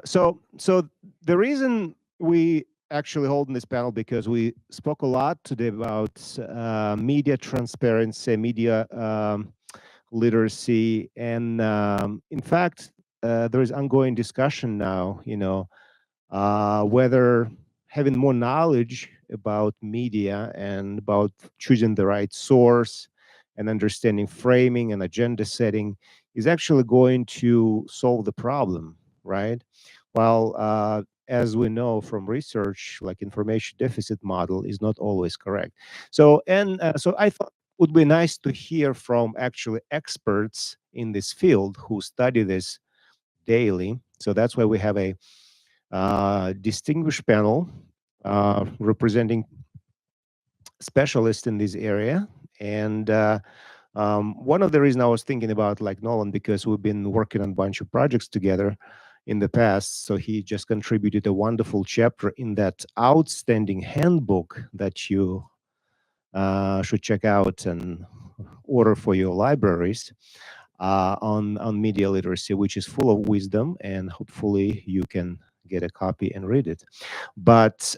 So the reason we actually holding this panel because we spoke a lot today about media transparency, media literacy, and in fact, there is ongoing discussion now. Whether having more knowledge about media and about choosing the right source and understanding framing and agenda setting is actually going to solve the problem, right? Well, as we know from research, like information deficit model is not always correct. So I thought it would be nice to hear from actually experts in this field who study this daily. So that's why we have a distinguished panel representing specialists in this area. And one of the reasons I was thinking about like Nolan, because we've been working on a bunch of projects together in the past. So he just contributed a wonderful chapter in that outstanding handbook that you should check out and order for your libraries on media literacy, which is full of wisdom, and hopefully you can get a copy and read it. But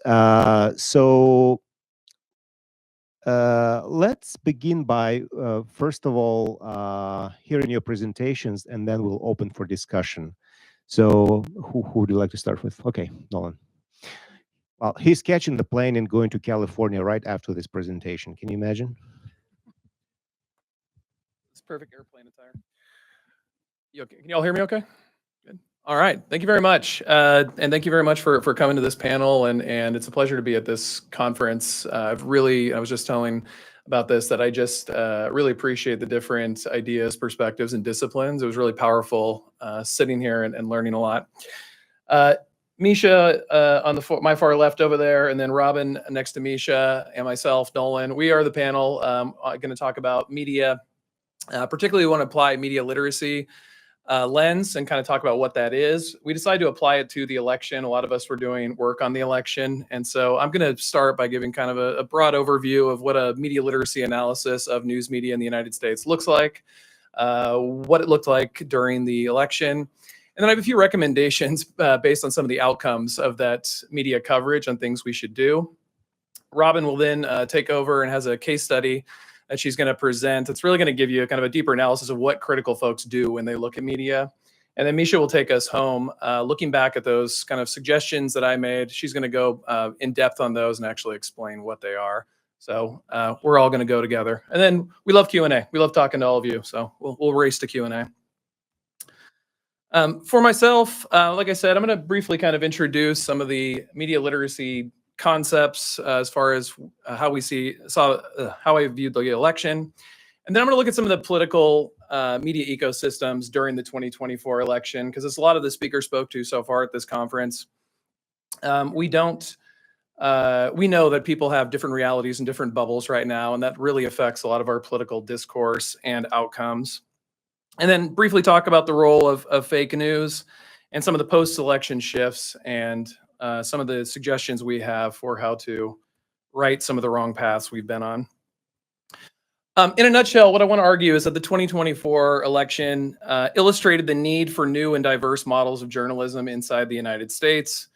let's begin by, first of all, hearing your presentations, and then we'll open for discussion. So who would you like to start with? Okay, Nolan. Well, he's catching the plane and going to California right after this presentation. Can you imagine? It's perfect airplane attire. Can y'all hear me okay? Good. All right. Thank you very much. And thank you very much for coming to this panel. And it's a pleasure to be at this conference. I was just telling about this, that I just really appreciate the different ideas, perspectives, and disciplines. It was really powerful sitting here and learning a lot. Mischa on my far left over there, and then Robin next to Mischa, and myself, Nolan. We are the panel going to talk about media. Particularly want to apply media literacy lens and kind of talk about what that is. We decided to apply it to the election. A lot of us were doing work on the election. And so I'm going to start by giving kind of a broad overview of what a media literacy analysis of news media in the United States looks like, what it looked like during the election. And then I have a few recommendations based on some of the outcomes of that media coverage on things we should do. Robin will then take over and has a case study that she's going to present. It's really going to give you a kind of a deeper analysis of what critical folks do when they look at media. And then Mischa will take us home, looking back at those kind of suggestions that I made. She's going to go in depth on those and actually explain what they are. So we're all going to go together. And then we love Q&A. We love talking to all of you. So we'll race to Q&A. For myself, like I said, I'm going to briefly kind of introduce some of the media literacy concepts as far as how I viewed the election. And then I'm going to look at some of the political media ecosystems during the 2024 election, because it's a lot of the speakers spoke to so far at this conference. We know that people have different realities and different bubbles right now, and that really affects a lot of our political discourse and outcomes. And then briefly talk about the role of fake news and some of the post-election shifts and some of the suggestions we have for how to right some of the wrong paths we've been on. In a nutshell, what I want to argue is that the 2024 election illustrated the need for new and diverse models of journalism inside the United States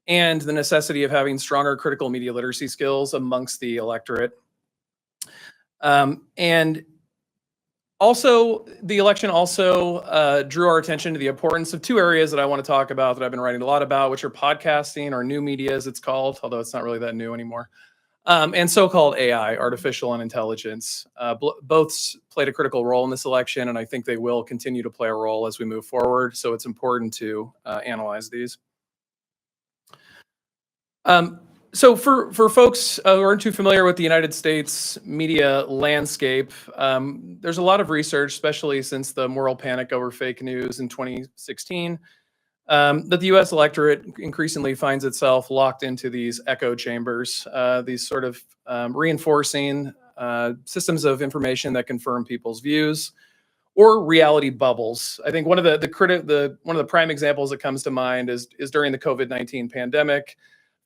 and the necessity of having stronger critical media literacy skills amongst the electorate. And also, the election also drew our attention to the importance of two areas that I want to talk about that I've been writing a lot about, which are podcasting, or new media as it's called, although it's not really that new anymore, and so-called AI, artificial intelligence. Both played a critical role in this election, and I think they will continue to play a role as we move forward. So it's important to analyze these. So for folks who aren't too familiar with the United States media landscape, there's a lot of research, especially since the moral panic over fake news in 2016, that the U.S. electorate increasingly finds itself locked into these echo chambers, these sort of reinforcing systems of information that confirm people's views, or reality bubbles. I think one of the prime examples that comes to mind is during the COVID-19 pandemic.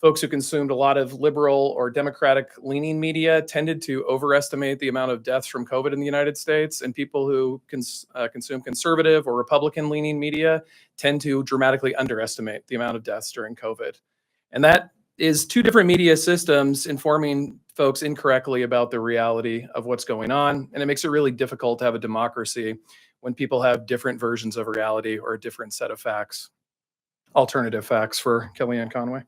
folks who consumed a lot of liberal or Democratic-leaning media tended to overestimate the amount of deaths from COVID in the United States, and people who consume conservative or Republican-leaning media tend to dramatically underestimate the amount of deaths during COVID. And that is two different media systems informing folks incorrectly about the reality of what's going on, and it makes it really difficult to have a democracy when people have different versions of reality or a different set of facts, alternative facts for Kellyanne Conway.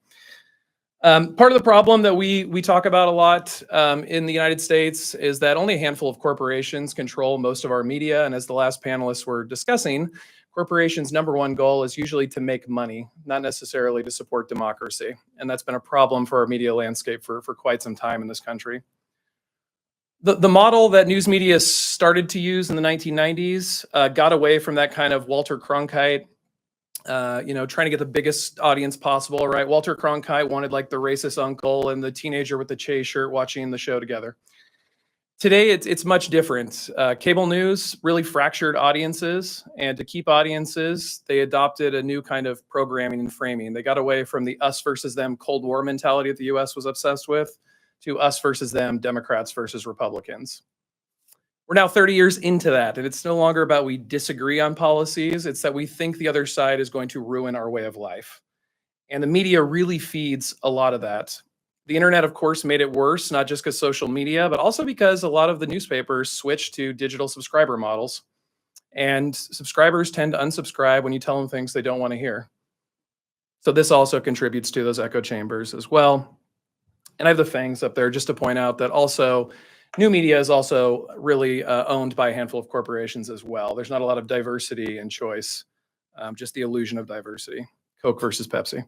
Part of the problem that we talk about a lot in the United States is that only a handful of corporations control most of our media. And as the last panelists were discussing, corporations' number one goal is usually to make money, not necessarily to support democracy. And that's been a problem for our media landscape for quite some time in this country. The model that news media started to use in the 1990s got away from that kind of Walter Cronkite, trying to get the biggest audience possible, right? Walter Cronkite wanted like the racist uncle and the teenager with the Che shirt watching the show together. Today, it's much different. Cable news really fractured audiences, and to keep audiences, they adopted a new kind of programming and framing. They got away from the us versus them Cold War mentality that the US was obsessed with to us versus them, Democrats versus Republicans. We're now 30 years into that, and it's no longer about we disagree on policies. It's that we think the other side is going to ruin our way of life. And the media really feeds a lot of that. The internet, of course, made it worse, not just because social media, but also because a lot of the newspapers switched to digital subscriber models. And subscribers tend to unsubscribe when you tell them things they don't want to hear. So this also contributes to those echo chambers as well. And I have the fangs up there just to point out that also new media is also really owned by a handful of corporations as well. There's not a lot of diversity and choice, just the illusion of diversity. Coke versus Pepsi.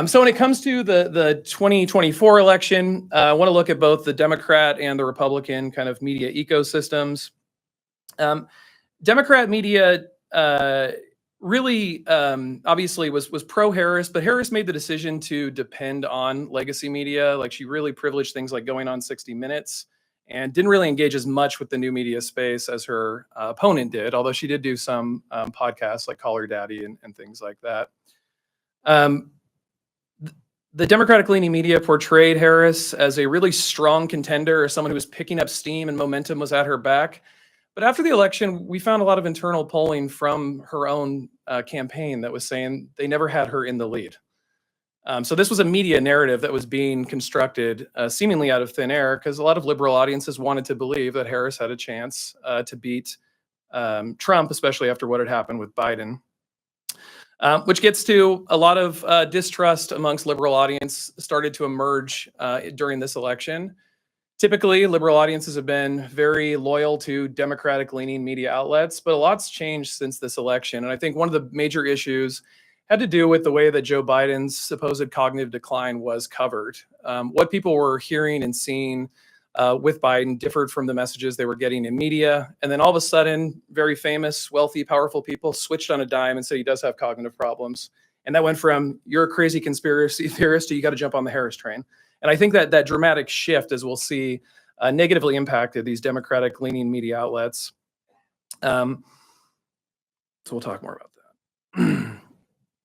So when it comes to the 2024 election, I want to look at both the Democrat and the Republican kind of media ecosystems. Democrat media really obviously was pro-Harris, but Harris made the decision to depend on legacy media. Like she really privileged things like going on 60 Minutes and didn't really engage as much with the new media space as her opponent did, although she did do some podcasts like Call Her Daddy and things like that. The Democratic-leaning media portrayed Harris as a really strong contender, or someone who was picking up steam and momentum was at her back. But after the election, we found a lot of internal polling from her own campaign that was saying they never had her in the lead. So this was a media narrative that was being constructed seemingly out of thin air, because a lot of liberal audiences wanted to believe that Harris had a chance to beat Trump, especially after what had happened with Biden. Which gets to a lot of distrust amongst liberal audience started to emerge during this election. Typically, liberal audiences have been very loyal to Democratic-leaning media outlets, but a lot's changed since this election. And I think one of the major issues had to do with the way that Joe Biden's supposed cognitive decline was covered. What people were hearing and seeing with Biden differed from the messages they were getting in media. And then all of a sudden, very famous, wealthy, powerful people switched on a dime and said he does have cognitive problems. And that went from you're a crazy conspiracy theorist to you got to jump on the Harris train. And I think that dramatic shift, as we'll see, negatively impacted these Democratic-leaning media outlets. So we'll talk more about that.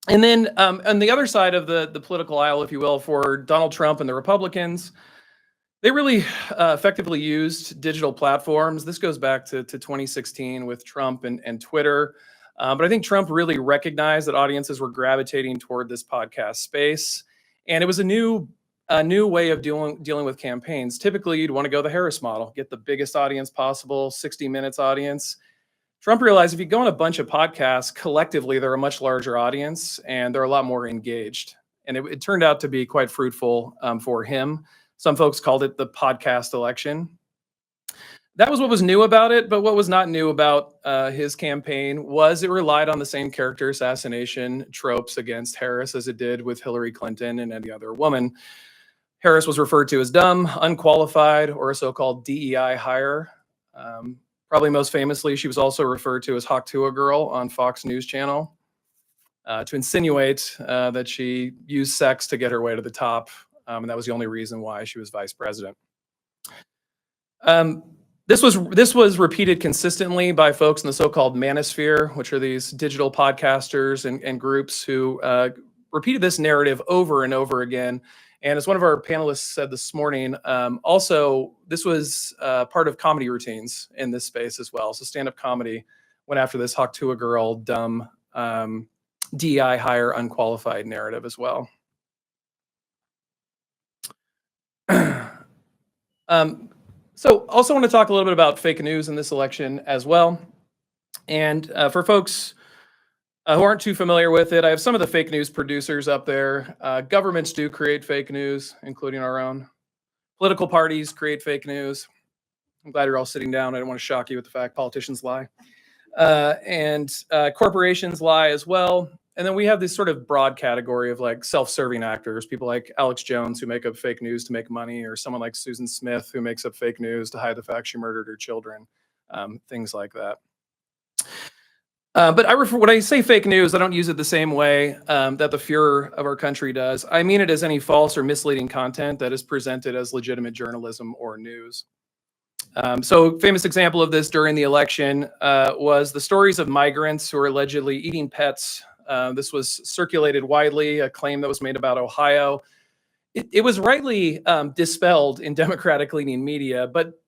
And then on the other side of the political aisle, if you will, for Donald Trump and the Republicans, they really effectively used digital platforms. This goes back to 2016 with Trump and Twitter. But I think Trump really recognized that audiences were gravitating toward this podcast space. And it was a new way of dealing with campaigns. Typically, you'd want to go the Harris model, get the biggest audience possible, 60 Minutes audience. Trump realized if you go on a bunch of podcasts, collectively, they're a much larger audience and they're a lot more engaged. And it turned out to be quite fruitful for him. Some folks called it the podcast election. That was what was new about it, but what was not new about his campaign was it relied on the same character assassination tropes against Harris as it did with Hillary Clinton and any other woman. Harris was referred to as dumb, unqualified, or a so-called DEI hire. Probably most famously, she was also referred to as Hawk Tuah Girl on Fox News Channel to insinuate that she used sex to get her way to the top. And that was the only reason why she was vice president. This was repeated consistently by folks in the so-called manosphere, which are these digital podcasters and groups who repeated this narrative over and over again. And as one of our panelists said this morning, also, this was part of comedy routines in this space as well. So stand-up comedy went after this "Hawk to a girl," dumb, DEI hire, unqualified narrative as well. So also want to talk a little bit about fake news in this election as well. And for folks who aren't too familiar with it, I have some of the fake news producers up there. Governments do create fake news, including our own. Political parties create fake news. I'm glad you're all sitting down. I don't want to shock you with the fact politicians lie. And corporations lie as well. And then we have this sort of broad category of like self-serving actors, people like Alex Jones who make up fake news to make money, or someone like Susan Smith who makes up fake news to hide the fact she murdered her children, things like that. But when I say fake news, I don't use it the same way that the Fuhrer of our country does. I mean it as any false or misleading content that is presented as legitimate journalism or news. So famous example of this during the election was the stories of migrants who are allegedly eating pets. This was circulated widely, a claim that was made about Ohio. It was rightly dispelled in Democratic-leaning media, but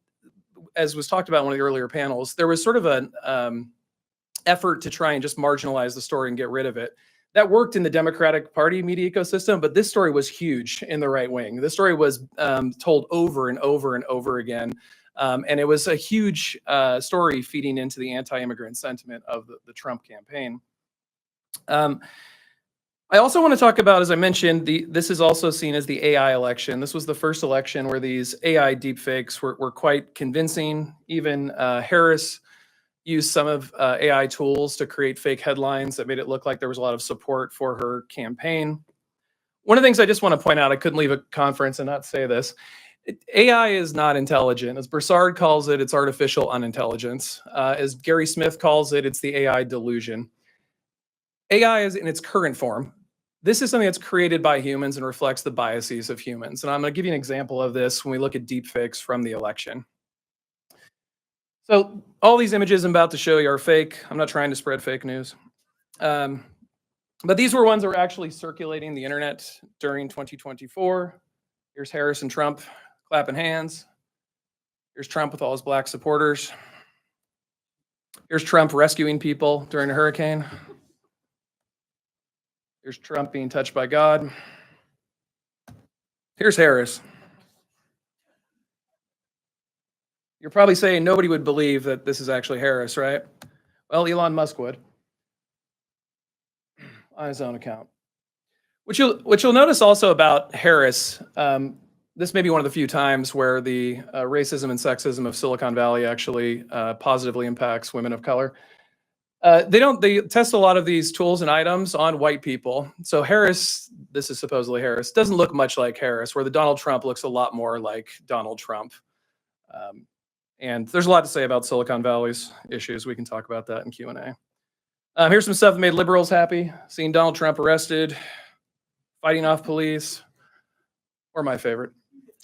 as was talked about in one of the earlier panels, there was sort of an effort to try and just marginalize the story and get rid of it. That worked in the Democratic Party media ecosystem, but this story was huge in the right wing. This story was told over and over and over again. And it was a huge story feeding into the anti-immigrant sentiment of the Trump campaign. I also want to talk about, as I mentioned, this is also seen as the AI election. This was the first election where these AI deepfakes were quite convincing. Even Harris used some of AI tools to create fake headlines that made it look like there was a lot of support for her campaign. One of the things I just want to point out, I couldn't leave a conference and not say this. AI is not intelligent. As Broussard calls it, it's artificial unintelligence. As Gary Smith calls it, it's the AI delusion. AI is in its current form. This is something that's created by humans and reflects the biases of humans. And I'm going to give you an example of this when we look at deepfakes from the election. So all these images I'm about to show you are fake. I'm not trying to spread fake news. But these were ones that were actually circulating the internet during 2024. Here's Harris and Trump clapping hands. Here's Trump with all his black supporters. Here's Trump rescuing people during a hurricane. Here's Trump being touched by God. Here's Harris. You're probably saying nobody would believe that this is actually Harris, right? Well, Elon Musk would on his own account. What you'll notice also about Harris, this may be one of the few times where the racism and sexism of Silicon Valley actually positively impacts women of color. They test a lot of these tools and items on white people. So Harris, this is supposedly Harris, doesn't look much like Harris, where the Donald Trump looks a lot more like Donald Trump. And there's a lot to say about Silicon Valley's issues. We can talk about that in Q&A. Here's some stuff that made liberals happy. Seeing Donald Trump arrested, fighting off police, or my favorite,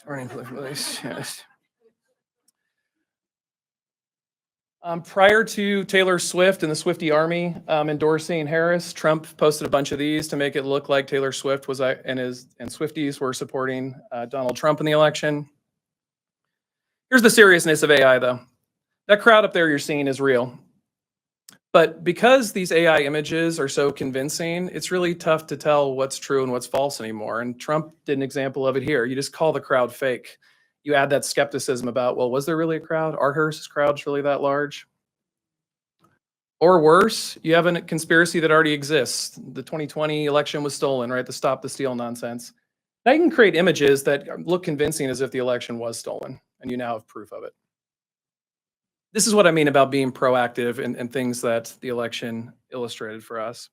running for police. Yes. Prior to Taylor Swift and the Swiftie Army endorsing Harris, Trump posted a bunch of these to make it look like Taylor Swift was and Swifties were supporting Donald Trump in the election. Here's the seriousness of AI, though. That crowd up there you're seeing is real. But because these AI images are so convincing, it's really tough to tell what's true and what's false anymore. And Trump did an example of it here. You just call the crowd fake. You add that skepticism about, well, was there really a crowd? Are Harris's crowds really that large? Or worse, you have a conspiracy that already exists. The 2020 election was stolen, right? The stop the steal nonsense. Now you can create images that look convincing as if the election was stolen, and you now have proof of it. This is what I mean about being proactive and things that the election illustrated for us.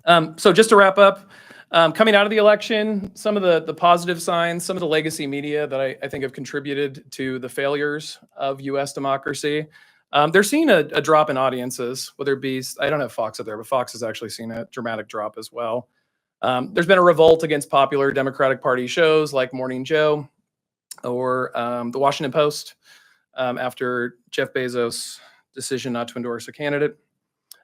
So just to wrap up, coming out of the election, some of the positive signs, some of the legacy media that I think have contributed to the failures of US democracy, they're seeing a drop in audiences, whether it be, I don't have Fox up there, but Fox has actually seen a dramatic drop as well. There's been a revolt against popular Democratic Party shows like Morning Joe or the Washington Post after Jeff Bezos' decision not to endorse a candidate.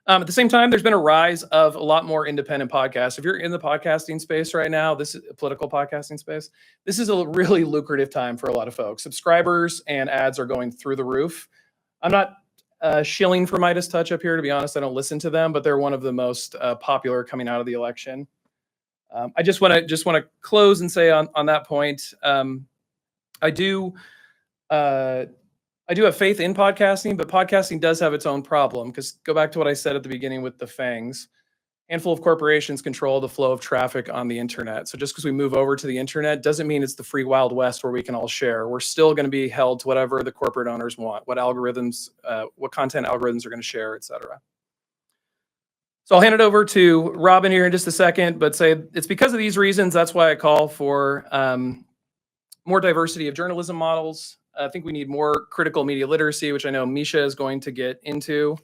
At the same time, there's been a rise of a lot more independent podcasts. If you're in the podcasting space right now, this is a political podcasting space. This is a really lucrative time for a lot of folks. Subscribers and ads are going through the roof. I'm not shilling for Midas Touch up here, to be honest. I don't listen to them, but they're one of the most popular coming out of the election. I just want to close and say on that point, I do have faith in podcasting, but podcasting does have its own problem, because go back to what I said at the beginning with the FANGs. Handful of corporations control the flow of traffic on the internet. So just because we move over to the internet doesn't mean it's the free Wild West where we can all share. We're still going to be held to whatever the corporate owners want, what algorithms, what content algorithms are going to share, et cetera. So I'll hand it over to Robin here in just a second, but say it's because of these reasons. That's why I call for more diversity of journalism models. I think we need more critical media literacy, which I know Mischa is going to get into.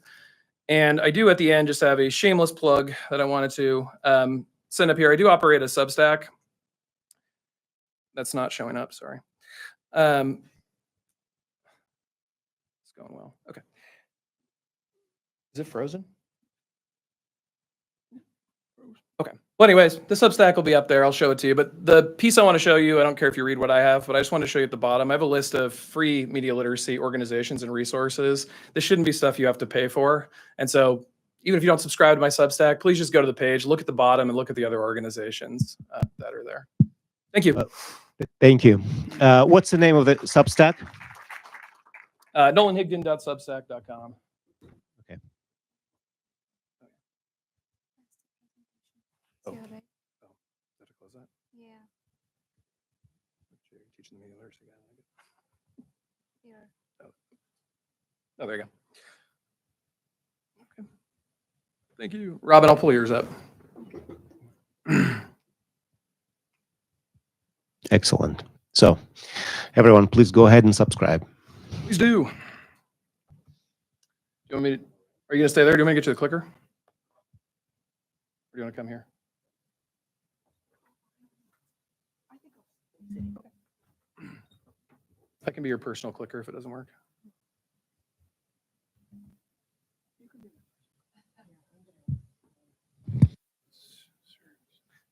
And I do at the end just have a shameless plug that I wanted to send up here. I do operate a Substack. That's not showing up, sorry. It's going well, okay. Is it frozen? Okay. Well, anyways, the Substack will be up there. I'll show it to you. But the piece I want to show you, I don't care if you read what I have, but I just want to show you at the bottom. I have a list of free media literacy organizations and resources. This shouldn't be stuff you have to pay for. And so even if you don't subscribe to my Substack, please just go to the page, look at the bottom, and look at the other organizations that are there. Thank you. Thank you. What's the name of the Substack? NolanHigdon.substack.com. Okay. Oh. Sarah, Did I close that? yeah, You're teaching the media literacy again. here. Oh, there you go. Okay. Thank you. Robin, I'll pull yours up. Excellent. So, everyone, please go ahead and subscribe. Please do. You want me to, are you going to stay there? Do you want me to get you the clicker? Or do you want to come here? I can be your personal clicker if it doesn't work.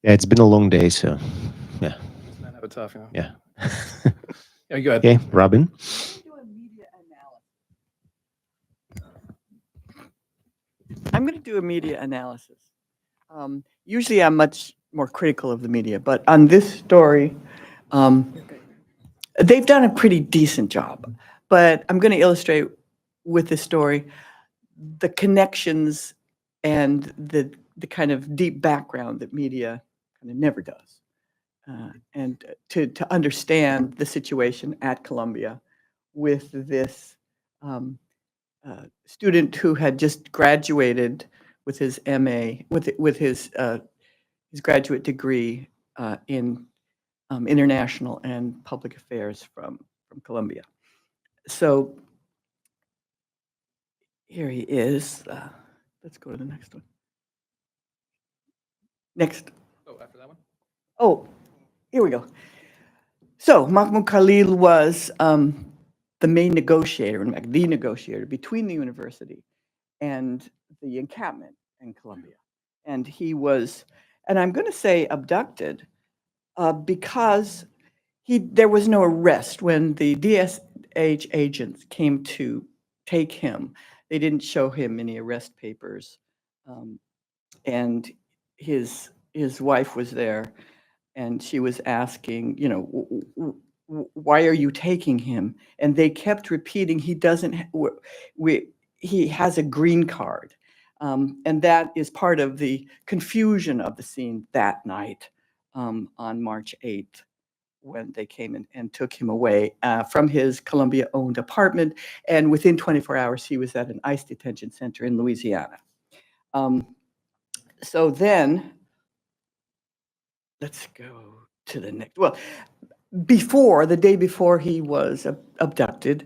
Yeah, it's been a long day, so yeah. Men have it tough, you know? Yeah. Yeah, go ahead. Okay, Robin. I'm going to do a media analysis. Usually I'm much more critical of the media, but on this story, they've done a pretty decent job. But I'm going to illustrate with this story the connections and the kind of deep background that media kind of never does. And to understand the situation at Columbia with this student who had just graduated with his MA, with his graduate degree in international and public affairs from Columbia. So here he is. Let's go to the next one. Next. Oh, after that one? Oh, here we go. So Mahmoud Khalil was the main negotiator, in fact, the negotiator between the university and the encampment in Columbia. And he was, and I'm going to say abducted because there was no arrest when the DSH agents came to take him. They didn't show him any arrest papers. And his wife was there, and she was asking, you know, why are you taking him? And they kept repeating, he doesn't, he has a green card. And that is part of the confusion of the scene that night on March 8th, when they came in and took him away from his Columbia-owned apartment. And within 24 hours, he was at an ICE detention center in Louisiana. So then, let's go to the next. Well, the day before he was abducted,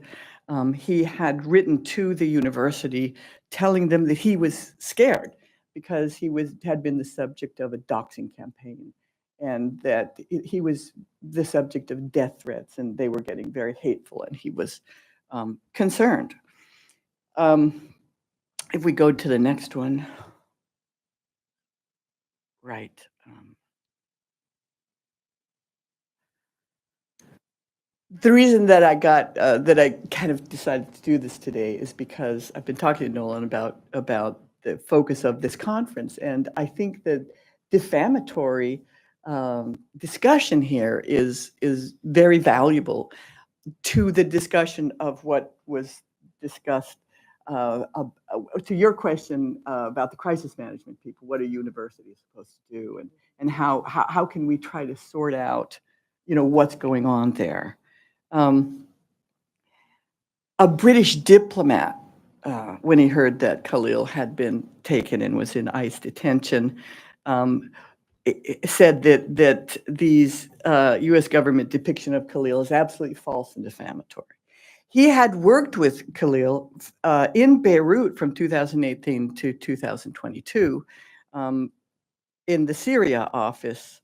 he had written to the university telling them that he was scared because he had been the subject of a doxing campaign, and that he was the subject of death threats, and they were getting very hateful, and he was concerned. if we go to the next one, right. The reason that I got that I kind of decided to do this today is because I've been talking to Nolan about the focus of this conference, and I think that defamatory discussion here is very valuable to the discussion of what was discussed. To your question about the crisis management people, what are universities supposed to do, and how can we try to sort out, what's going on there? A British diplomat, when he heard that Khalil had been taken and was in ICE detention, said that these U.S. government depiction of Khalil is absolutely false and defamatory. He had worked with Khalil in Beirut from 2018 to 2022 in the Syria office.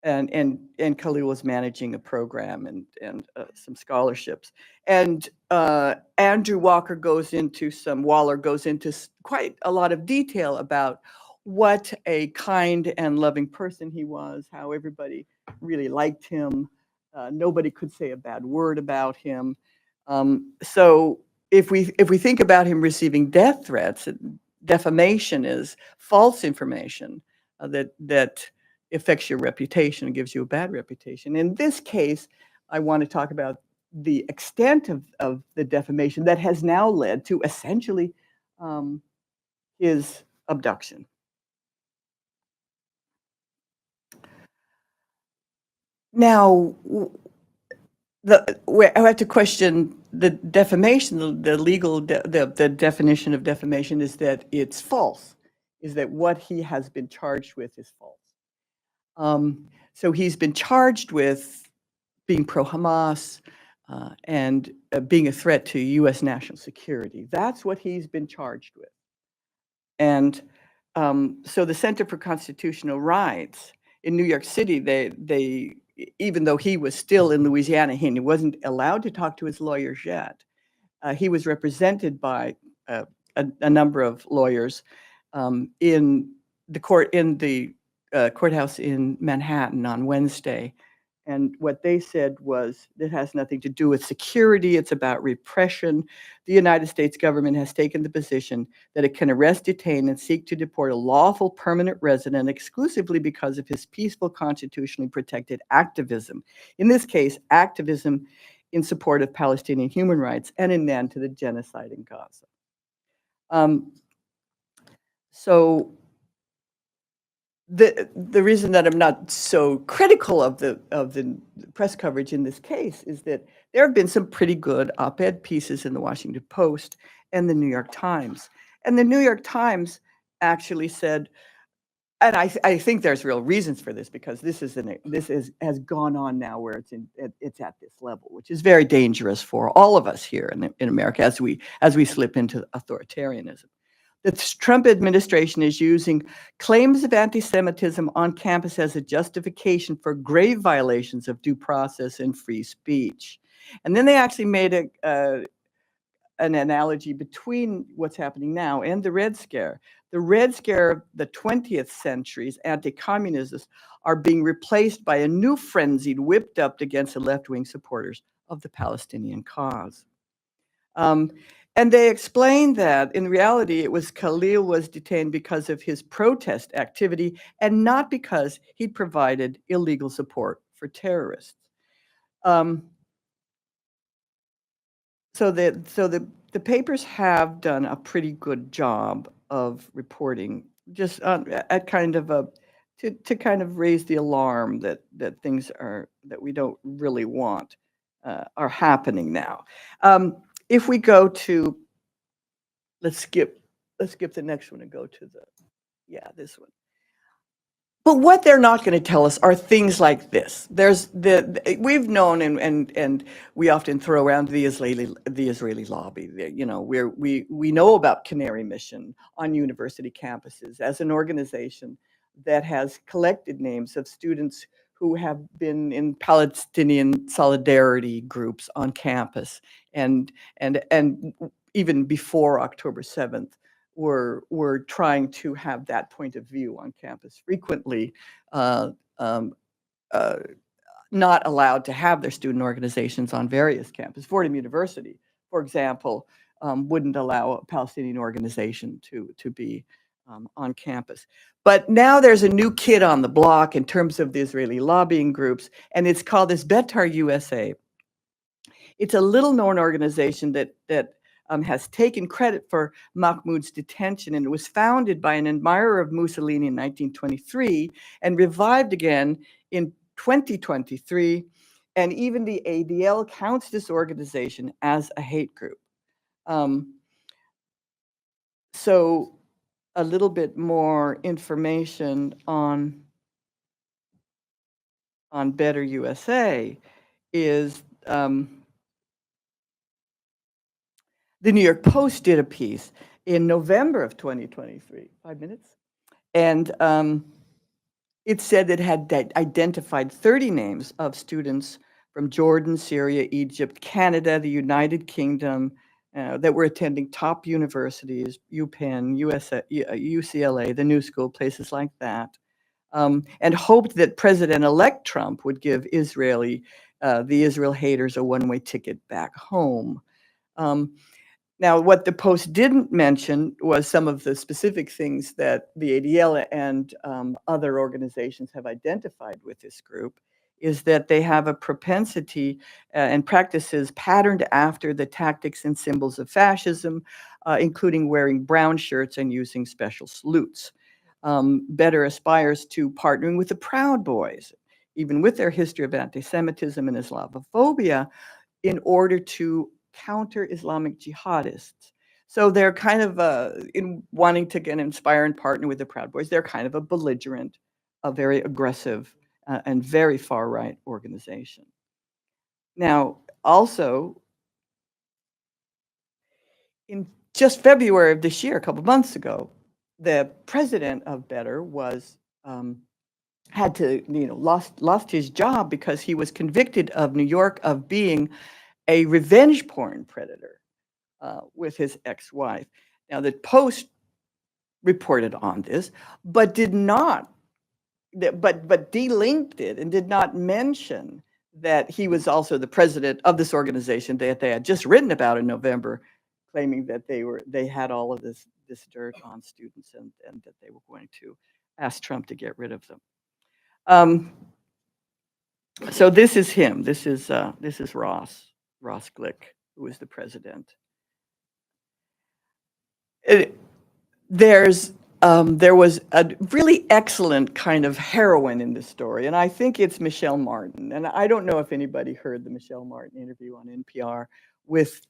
And Khalil was managing a program and some scholarships. And Andrew Waller goes into quite a lot of detail about what a kind and loving person he was, how everybody really liked him. Nobody could say a bad word about him. So if we think about him receiving death threats, defamation is false information that affects your reputation and gives you a bad reputation. In this case, I want to talk about the extent of the defamation that has now led to essentially his abduction. Now, I have to question the defamation. The legal the definition of defamation is that it's false, is that what he has been charged with is false. So he's been charged with being pro-Hamas and being a threat to U.S. national security. That's what he's been charged with. And so the Center for Constitutional Rights in New York City, they even though he was still in Louisiana, he wasn't allowed to talk to his lawyers yet. He was represented by a number of lawyers in the courthouse in Manhattan on Wednesday. And what they said was, it has nothing to do with security, it's about repression. The United States government has taken the position that it can arrest, detain, and seek to deport a lawful permanent resident exclusively because of his peaceful, constitutionally protected activism. In this case, activism in support of Palestinian human rights and an end to the genocide in Gaza. So the reason that I'm not so critical of the press coverage in this case is that there have been some pretty good op-ed pieces in the Washington Post and the New York Times. And the New York Times actually said, and I think there's real reasons for this, because this has gone on now where it's at this level, which is very dangerous for all of us here in America as we slip into authoritarianism. The Trump administration is using claims of anti-Semitism on campus as a justification for grave violations of due process and free speech. And then they actually made an analogy between what's happening now and the Red Scare. The Red Scare of the 20th century's anti-communists are being replaced by a new frenzy whipped up against the left-wing supporters of the Palestinian cause. And they explained that in reality, it was Khalil was detained because of his protest activity and not because he provided illegal support for terrorists. So the papers have done a pretty good job of reporting, just at kind of to kind of raise the alarm that things that we don't really want are happening now. If we go to, let's skip the next one and go to this one. But what they're not going to tell us are things like this. We've known and we often throw around the Israeli lobby. We know about Canary Mission on university campuses as an organization that has collected names of students who have been in Palestinian solidarity groups on campus, and even before October 7th, were trying to have that point of view on campus, frequently not allowed to have their student organizations on various campuses. Fordham University, for example, wouldn't allow a Palestinian organization to be on campus. But now there's a new kid on the block in terms of the Israeli lobbying groups, and it's called this Betar USA. It's a little-known organization that has taken credit for Mahmoud's detention, and it was founded by an admirer of Mussolini in 1923 and revived again in 2023, and even the ADL counts this organization as a hate group. So a little bit more information on Better USA is the New York Post did a piece in November of 2023, 5 minutes, and it said it had identified 30 names of students from Jordan, Syria, Egypt, Canada, the United Kingdom, that were attending top universities, UPenn, UCLA, the New School, places like that, and hoped that President-elect Trump would give the Israel haters a one-way ticket back home. Now, what the Post didn't mention was some of the specific things that the ADL and other organizations have identified with this group, is that they have a propensity and practices patterned after the tactics and symbols of fascism, including wearing brown shirts and using special salutes. Better aspires to partnering with the Proud Boys, even with their history of anti-Semitism and Islamophobia, in order to counter Islamic jihadists. So they're kind of in wanting to get inspire and partner with the Proud Boys. They're kind of a belligerent, a very aggressive and very far right organization. Now, also, in just February of this year, a couple months ago, the president of Better was had to lost his job because he was convicted of New York of being a revenge porn predator with his ex-wife. Now, the Post reported on this, but but delinked it and did not mention that he was also the president of this organization that they had just written about in November, claiming that they had all of this dirt on students and that they were going to ask Trump to get rid of them. So this is him. This is Ross Glick, who is the president. There was a really excellent kind of heroine in this story, and I think it's Michelle Martin. And I don't know if anybody heard the Michelle Martin interview on NPR with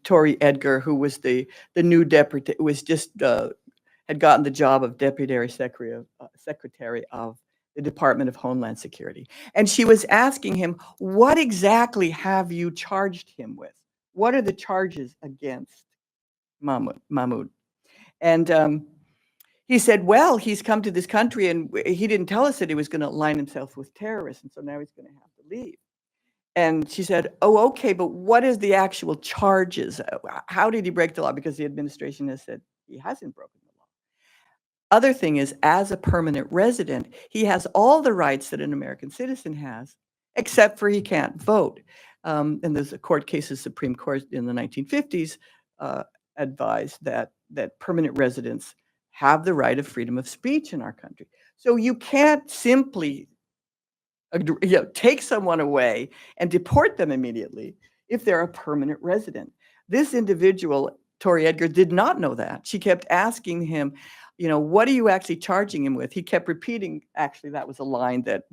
Tori Edgar, who was the new deputy, was just had gotten the job of deputy secretary of the Department of Homeland Security. And she was asking him, what exactly have you charged him with? What are the charges against Mahmoud? And he said, well, he's come to this country and he didn't tell us that he was going to align himself with terrorists. And so now he's going to have to leave. And she said, oh, okay, but what is the actual charges? How did he break the law? Because the administration has said he hasn't broken the law. Other thing is, as a permanent resident, he has all the rights that an American citizen has, except for he can't vote. And there's a court case, the Supreme Court in the 1950s advised that permanent residents have the right of freedom of speech in our country. So you can't simply take someone away and deport them immediately if they're a permanent resident. This individual, Tori Edgar, did not know that. She kept asking him, what are you actually charging him with? He kept repeating, actually, that was a line that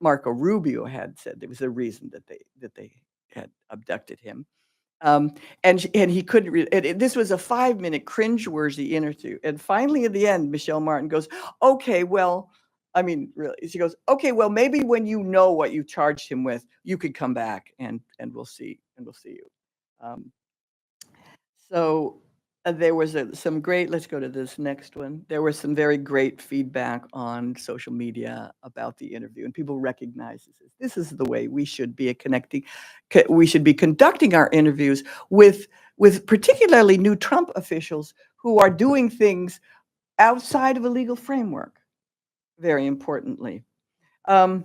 Marco Rubio had said there was a reason that they had abducted him. And he couldn't this was a 5-minute cringeworthy interview. And finally, at the end, Michelle Martin goes, okay, well, I mean, really, she goes, okay, well, maybe when you know what you charged him with, you could come back and we'll see you. So there was some great, let's go to this next one. There was some very great feedback on social media about the interview, and people recognize this is the way we should be we should be conducting our interviews with particularly new Trump officials who are doing things outside of a legal framework, very importantly. I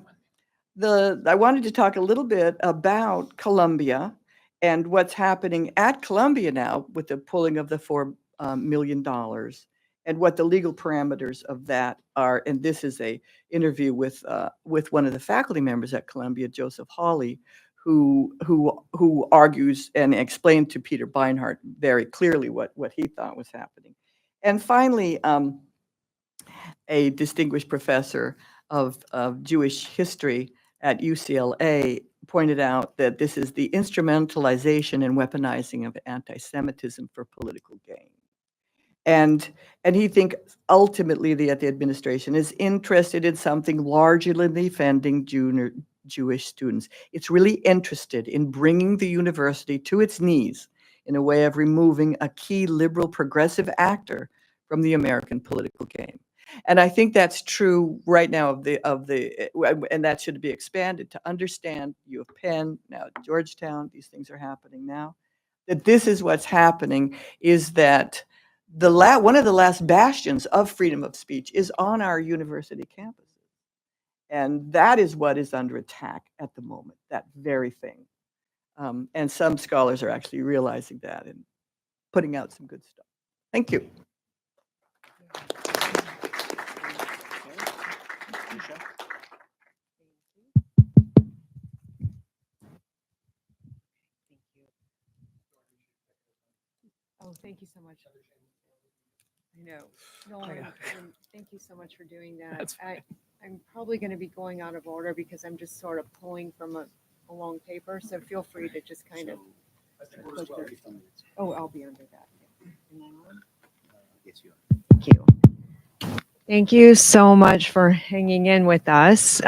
wanted to talk a little bit about Columbia and what's happening at Columbia now with the pulling of the $4 million and what the legal parameters of that are. And this is a interview with one of the faculty members at Columbia, Joseph Hawley, who argues and explained to Peter Beinart very clearly what he thought was happening. And finally, a distinguished professor of Jewish history at UCLA pointed out that this is the instrumentalization and weaponizing of anti-Semitism for political gain. And he thinks ultimately the administration is interested in something larger than defending Jewish students. It's really interested in bringing the university to its knees in a way of removing a key liberal progressive actor from the American political game. And I think that's true right now and that should be expanded to understand U of Penn, now Georgetown, these things are happening now, that this is what's happening, is that one of the last bastions of freedom of speech is on our university campuses. And that is what is under attack at the moment, that very thing. And some scholars are actually realizing that and putting out some good stuff. Thank you. Oh, thank you so much. I know. Nolan, thank you so much for doing that. I'm probably going to be going out of order because I'm just sort of pulling from a long paper. So feel free to just kind of. Oh, I'll be under that. Yes, you are. Thank you. Thank you so much for hanging in with us.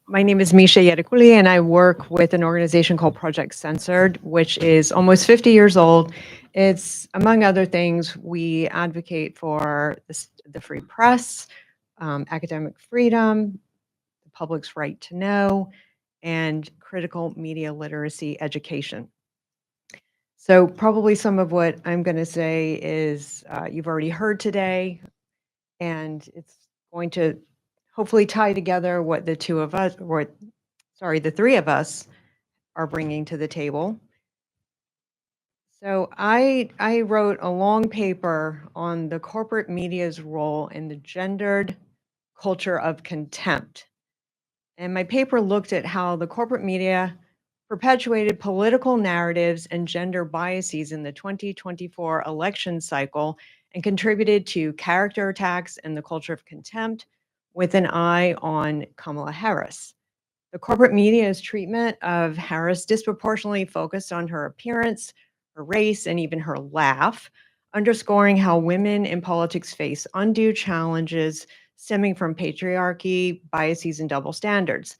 My name is Mischa Geracoulis, and I work with an organization called Project Censored, which is almost 50 years old. It's, among other things, we advocate for the free press, academic freedom, the public's right to know, and critical media literacy education. So probably some of what I'm going to say is you've already heard today, and it's going to hopefully tie together what the three of us are bringing to the table. So I wrote a long paper on the corporate media's role in the gendered culture of contempt. And my paper looked at how the corporate media perpetuated political narratives and gender biases in the 2024 election cycle and contributed to character attacks and the culture of contempt, with an eye on Kamala Harris. The corporate media's treatment of Harris disproportionately focused on her appearance, her race, and even her laugh, underscoring how women in politics face undue challenges stemming from patriarchy, biases, and double standards.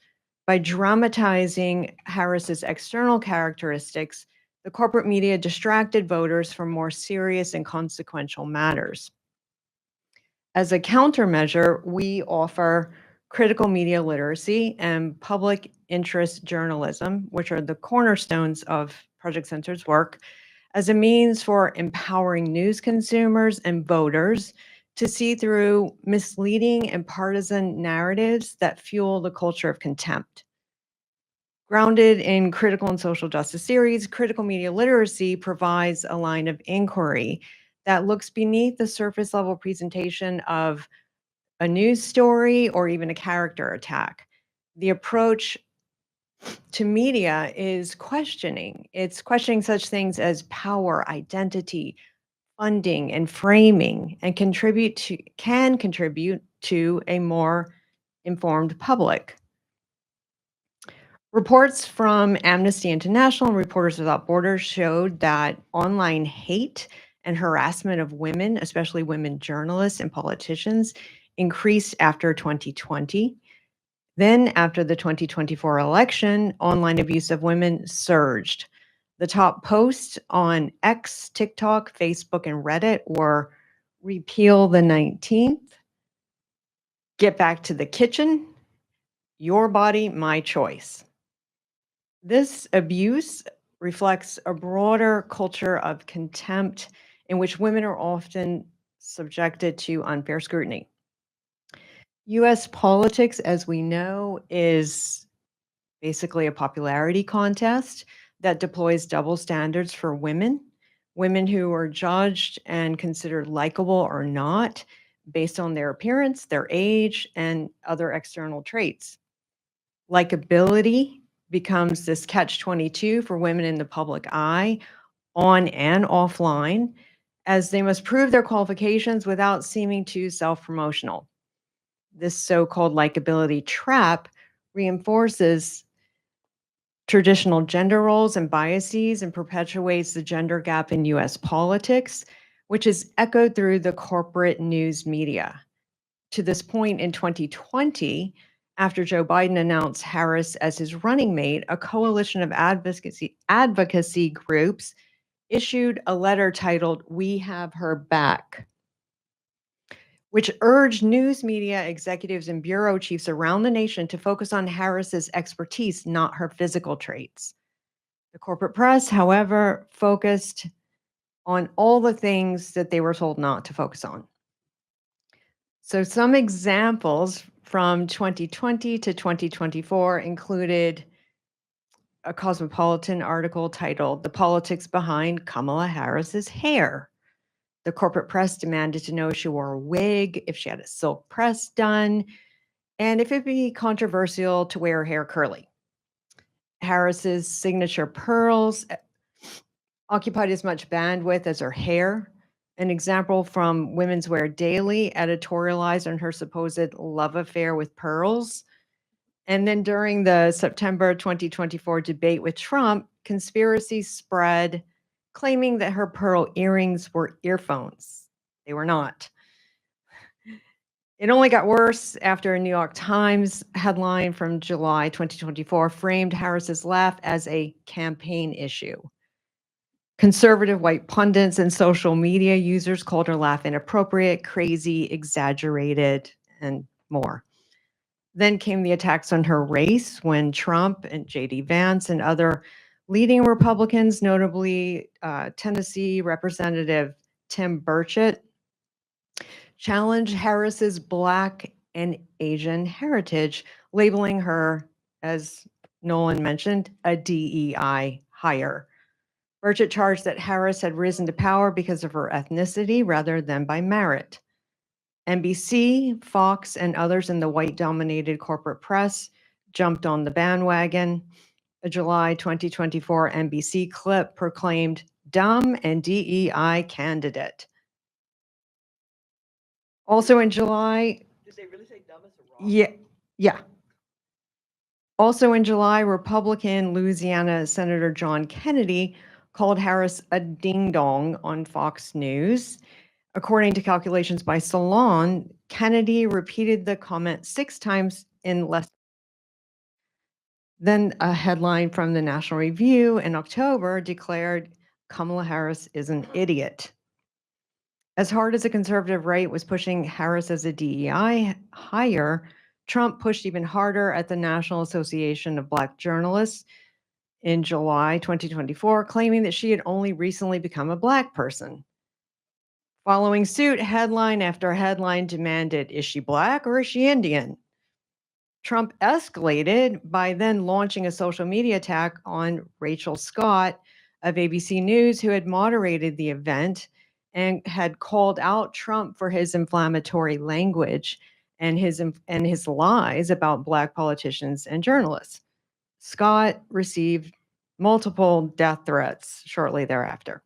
By dramatizing Harris's external characteristics, the corporate media distracted voters from more serious and consequential matters. As a countermeasure, we offer critical media literacy and public interest journalism, which are the cornerstones of Project Censored's work, as a means for empowering news consumers and voters to see through misleading and partisan narratives that fuel the culture of contempt. Grounded in critical and social justice theories, critical media literacy provides a line of inquiry that looks beneath the surface level presentation of a news story or even a character attack. The approach to media is questioning. It's questioning such things as power, identity, funding, and framing, and can contribute to a more informed public. Reports from Amnesty International and Reporters Without Borders showed that online hate and harassment of women, especially women journalists and politicians, increased after 2020. Then, after the 2024 election, online abuse of women surged. The top posts on X, TikTok, Facebook, and Reddit were repeal the 19th, get back to the kitchen, your body, my choice. This abuse reflects a broader culture of contempt in which women are often subjected to unfair scrutiny. US politics, as we know, is basically a popularity contest that deploys double standards for women, women who are judged and considered likable or not based on their appearance, their age, and other external traits. Likability becomes this catch-22 for women in the public eye, on and offline, as they must prove their qualifications without seeming too self-promotional. This so-called likability trap reinforces traditional gender roles and biases and perpetuates the gender gap in US politics, which is echoed through the corporate news media. To this point in 2020, after Joe Biden announced Harris as his running mate, a coalition of advocacy groups issued a letter titled, "We Have Her Back," which urged news media executives and bureau chiefs around the nation to focus on Harris's expertise, not her physical traits. The corporate press, however, focused on all the things that they were told not to focus on. So some examples from 2020 to 2024 included a Cosmopolitan article titled, "The Politics Behind Kamala Harris's Hair." The corporate press demanded to know if she wore a wig, if she had a silk press done, and if it'd be controversial to wear her hair curly. Harris's signature pearls occupied as much bandwidth as her hair. An example from Women's Wear Daily editorialized on her supposed love affair with pearls. And then during the September 2024 debate with Trump, conspiracy spread claiming that her pearl earrings were earphones. They were not. It only got worse after a New York Times headline from July 2024 framed Harris's laugh as a campaign issue. Conservative white pundits and social media users called her laugh inappropriate, crazy, exaggerated, and more. Then came the attacks on her race when Trump and J.D. Vance and other leading Republicans, notably Tennessee Representative Tim Burchett, challenged Harris's Black and Asian heritage, labeling her, as Nolan mentioned, a DEI hire. Burchett charged that Harris had risen to power because of her ethnicity rather than by merit. NBC, Fox, and others in the white-dominated corporate press jumped on the bandwagon. A July 2024 NBC clip proclaimed, "Dumb and DEI candidate." Also in July, Did they really say dumb as a rock? yeah. Also in July, Republican Louisiana Senator John Kennedy called Harris a ding-dong on Fox News. According to calculations by Salon, Kennedy repeated the comment 6 times in less. Then a headline from the National Review in October declared Kamala Harris is an idiot. As hard as the conservative right was pushing Harris as a DEI hire, Trump pushed even harder at the National Association of Black Journalists in July 2024, claiming that she had only recently become a Black person. Following suit, headline after headline demanded, is she Black or is she Indian? Trump escalated by then launching a social media attack on Rachel Scott of ABC News, who had moderated the event and had called out Trump for his inflammatory language and his lies about Black politicians and journalists. Scott received multiple death threats shortly thereafter.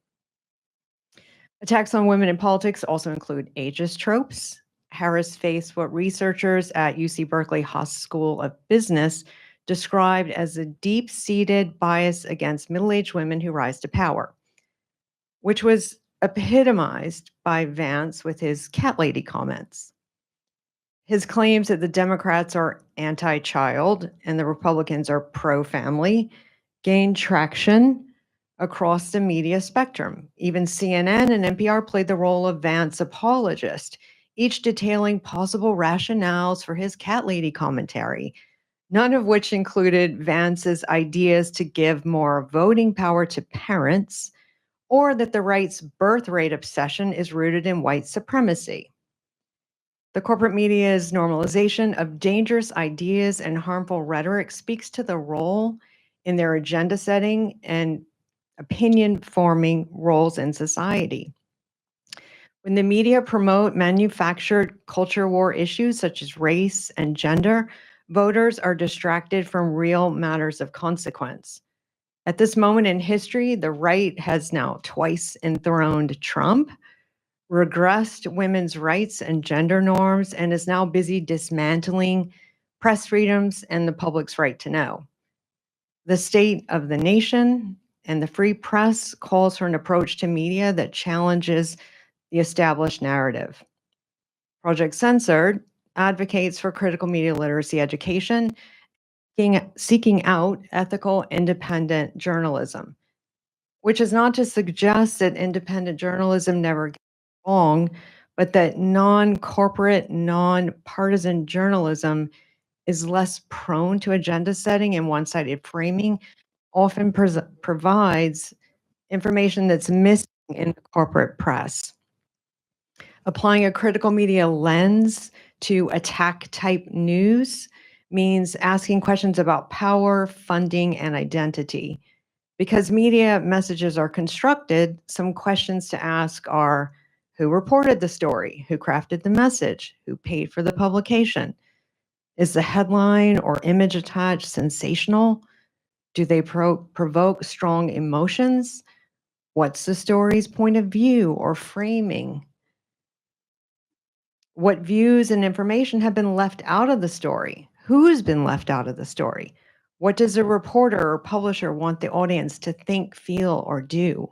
Attacks on women in politics also include ageist tropes. Harris faced what researchers at UC Berkeley Haas School of Business described as a deep-seated bias against middle-aged women who rise to power, which was epitomized by Vance with his cat lady comments. His claims that the Democrats are anti-child and the Republicans are pro-family gained traction across the media spectrum. Even CNN and NPR played the role of Vance apologist, each detailing possible rationales for his cat lady commentary, none of which included Vance's ideas to give more voting power to parents, or that the right's birth rate obsession is rooted in white supremacy. The corporate media's normalization of dangerous ideas and harmful rhetoric speaks to the role in their agenda setting and opinion forming roles in society. When the media promote manufactured culture war issues such as race and gender, voters are distracted from real matters of consequence. At this moment in history, the right has now twice enthroned Trump, regressed women's rights and gender norms, and is now busy dismantling press freedoms and the public's right to know. The state of the nation and the free press calls for an approach to media that challenges the established narrative. Project Censored advocates for critical media literacy education, seeking out ethical, independent journalism, which is not to suggest that independent journalism never gets wrong, but that non-corporate, non-partisan journalism is less prone to agenda setting and one-sided framing, often provides information that's missing in the corporate press. Applying a critical media lens to attack type news means asking questions about power, funding, and identity. Because media messages are constructed, some questions to ask are, who reported the story? Who crafted the message? Who paid for the publication? Is the headline or image attached sensational? Do they provoke strong emotions? What's the story's point of view or framing? What views and information have been left out of the story? Who's been left out of the story? What does a reporter or publisher want the audience to think, feel, or do?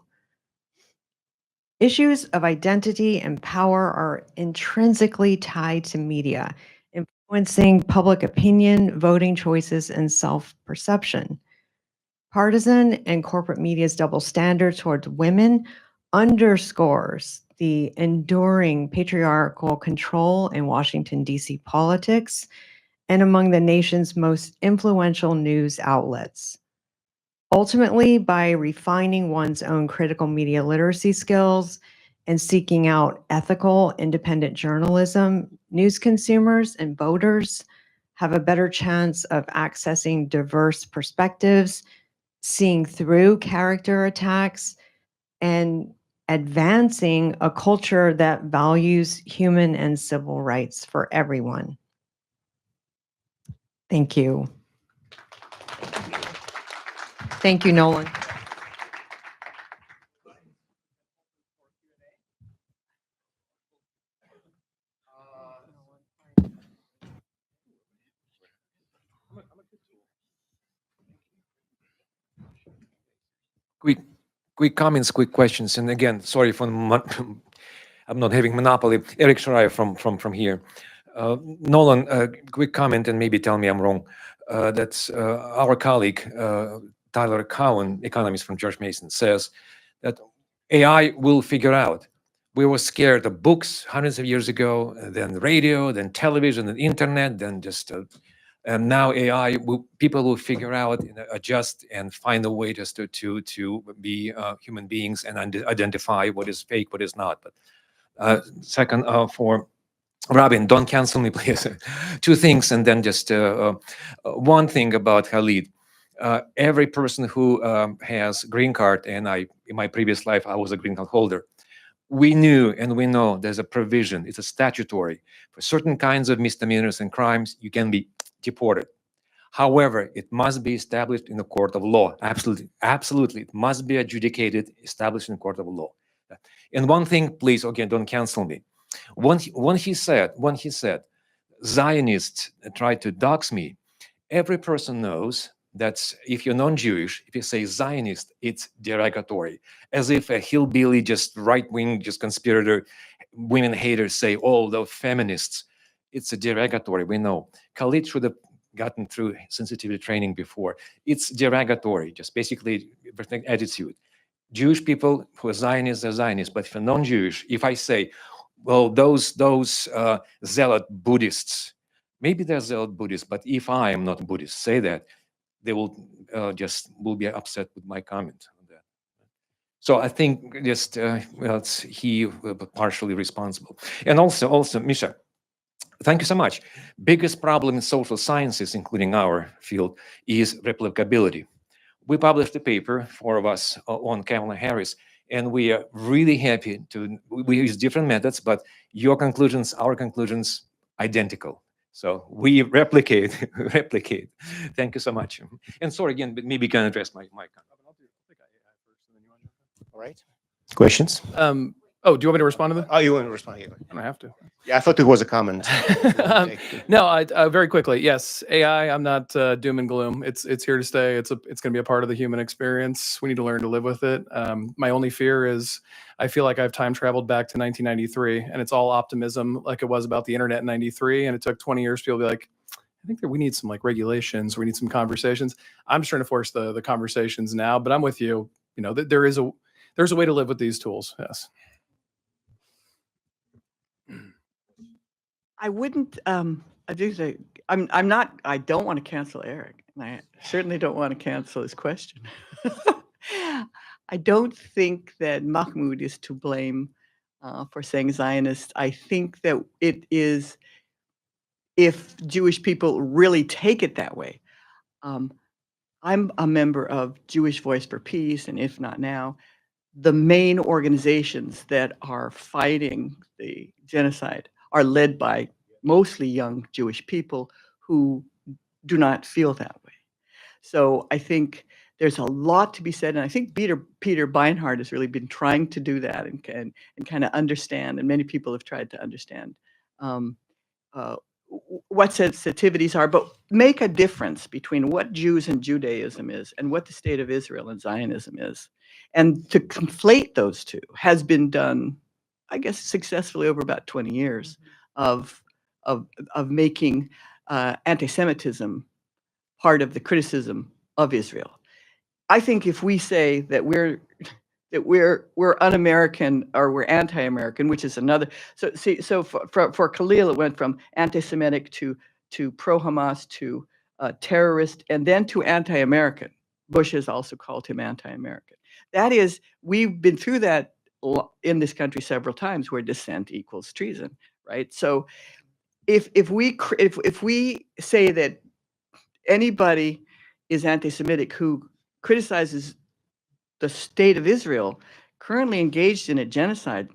Issues of identity and power are intrinsically tied to media, influencing public opinion, voting choices, and self-perception. Partisan and corporate media's double standard towards women underscores the enduring patriarchal control in Washington, D.C. politics and among the nation's most influential news outlets. Ultimately, by refining one's own critical media literacy skills and seeking out ethical, independent journalism, news consumers and voters have a better chance of accessing diverse perspectives, seeing through character attacks, and advancing a culture that values human and civil rights for everyone. Thank you. Thank you, Nolan. Quick comments, quick questions. And again, sorry for I'm not having monopoly. Eric Schreier from here. Nolan, quick comment, and maybe tell me I'm wrong. That's our colleague, Tyler Cowen, economist from George Mason, says that AI will figure out. We were scared of books hundreds of years ago, then radio, then television, then internet, then just and now AI, people will figure out, adjust, and find a way just to be human beings and identify what is fake, what is not. But second, for Robin, don't cancel me, please. Two things, and then just one thing about Khalid. Every person who has green card, and in my previous life, I was a green card holder. We knew and we know there's a provision. It's a statutory for certain kinds of misdemeanors and crimes. You can be deported. However, it must be established in a court of law. Absolutely, absolutely, it must be adjudicated, established in a court of law. And one thing, please, again, don't cancel me. When he said, Zionists tried to dox me, every person knows that if you're non-Jewish, if you say Zionist, it's derogatory, as if a hillbilly, just right-wing, just conspirator, women haters say, oh, the feminists. It's a derogatory, we know. Khalid should have gotten through sensitivity training before. It's derogatory, just basically attitude. Jewish people who are Zionists are Zionists, but for non-Jewish, if I say, well, those zealot Buddhists, maybe they're zealot Buddhists, but if I am not Buddhist, say that, they will will be upset with my comment on that. So I think just well, it's he partially responsible, and also Mischa, thank you so much. Biggest problem in social sciences, including our field, is replicability. We published a paper, 4 of us, on Kamala Harris, and we are really happy to, we use different methods, but your conclusions, our conclusions, identical. So we replicate. Thank you so much. And sorry again, but maybe you can address my comment. All right. Questions? Oh, do you want me to respond to that? Oh, you want to respond? Yeah. I don't have to. Yeah, I thought it was a comment. No, I very quickly. Yes, AI. I'm not doom and gloom. It's here to stay. It's going to be a part of the human experience. We need to learn to live with it. My only fear is I feel like I've time traveled back to 1993, and it's all optimism, like it was about the internet in 93. And it took 20 years for people to be like, I think that we need some like regulations. We need some conversations. I'm just trying to force the conversations now. But I'm with you. You know, there's a way to live with these tools. Yes. I wouldn't, I do say, I don't want to cancel Eric. And I certainly don't want to cancel his question. I don't think that Mahmoud is to blame for saying Zionist. I think that it is, if Jewish people really take it that way. I'm a member of Jewish Voice for Peace, and if not now, the main organizations that are fighting the genocide are led by mostly young Jewish people who do not feel that way. So I think there's a lot to be said, and I think Peter Beinart has really been trying to do that and kind of understand, and many people have tried to understand what sensitivities are, but make a difference between what Jews and Judaism is and what the State of Israel and Zionism is. And to conflate those two has been done, I guess, successfully over about 20 years of making anti-Semitism part of the criticism of Israel. I think if we say that we're un-American or we're anti-American, which is another. So for Khalil, it went from anti-Semitic to pro-Hamas to terrorist, and then to anti-American. Bush has also called him anti-American. That is, we've been through that in this country several times, where dissent equals treason, right? So if we say that anybody is anti-Semitic who criticizes the State of Israel currently engaged in a genocide,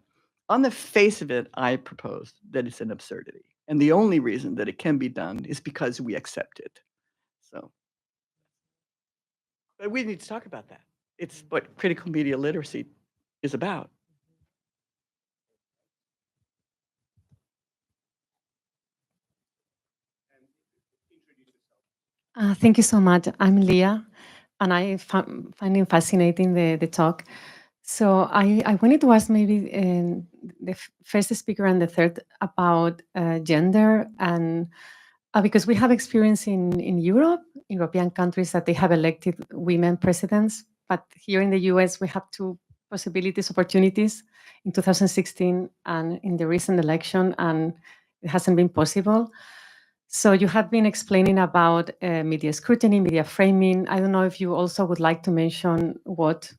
on the face of it, I propose that it's an absurdity. And the only reason that it can be done is because we accept it. So, but we need to talk about that. It's what critical media literacy is about. Thank you so much. I'm Leah, and I find it fascinating the talk. So I wanted to ask maybe the first speaker and the third about gender, and because we have experience in European countries that they have elected women presidents, but here in the US we have 2 opportunities in 2016 and in the recent election, and it hasn't been possible. So you have been explaining about media scrutiny, media framing. I don't know if you also would like to mention what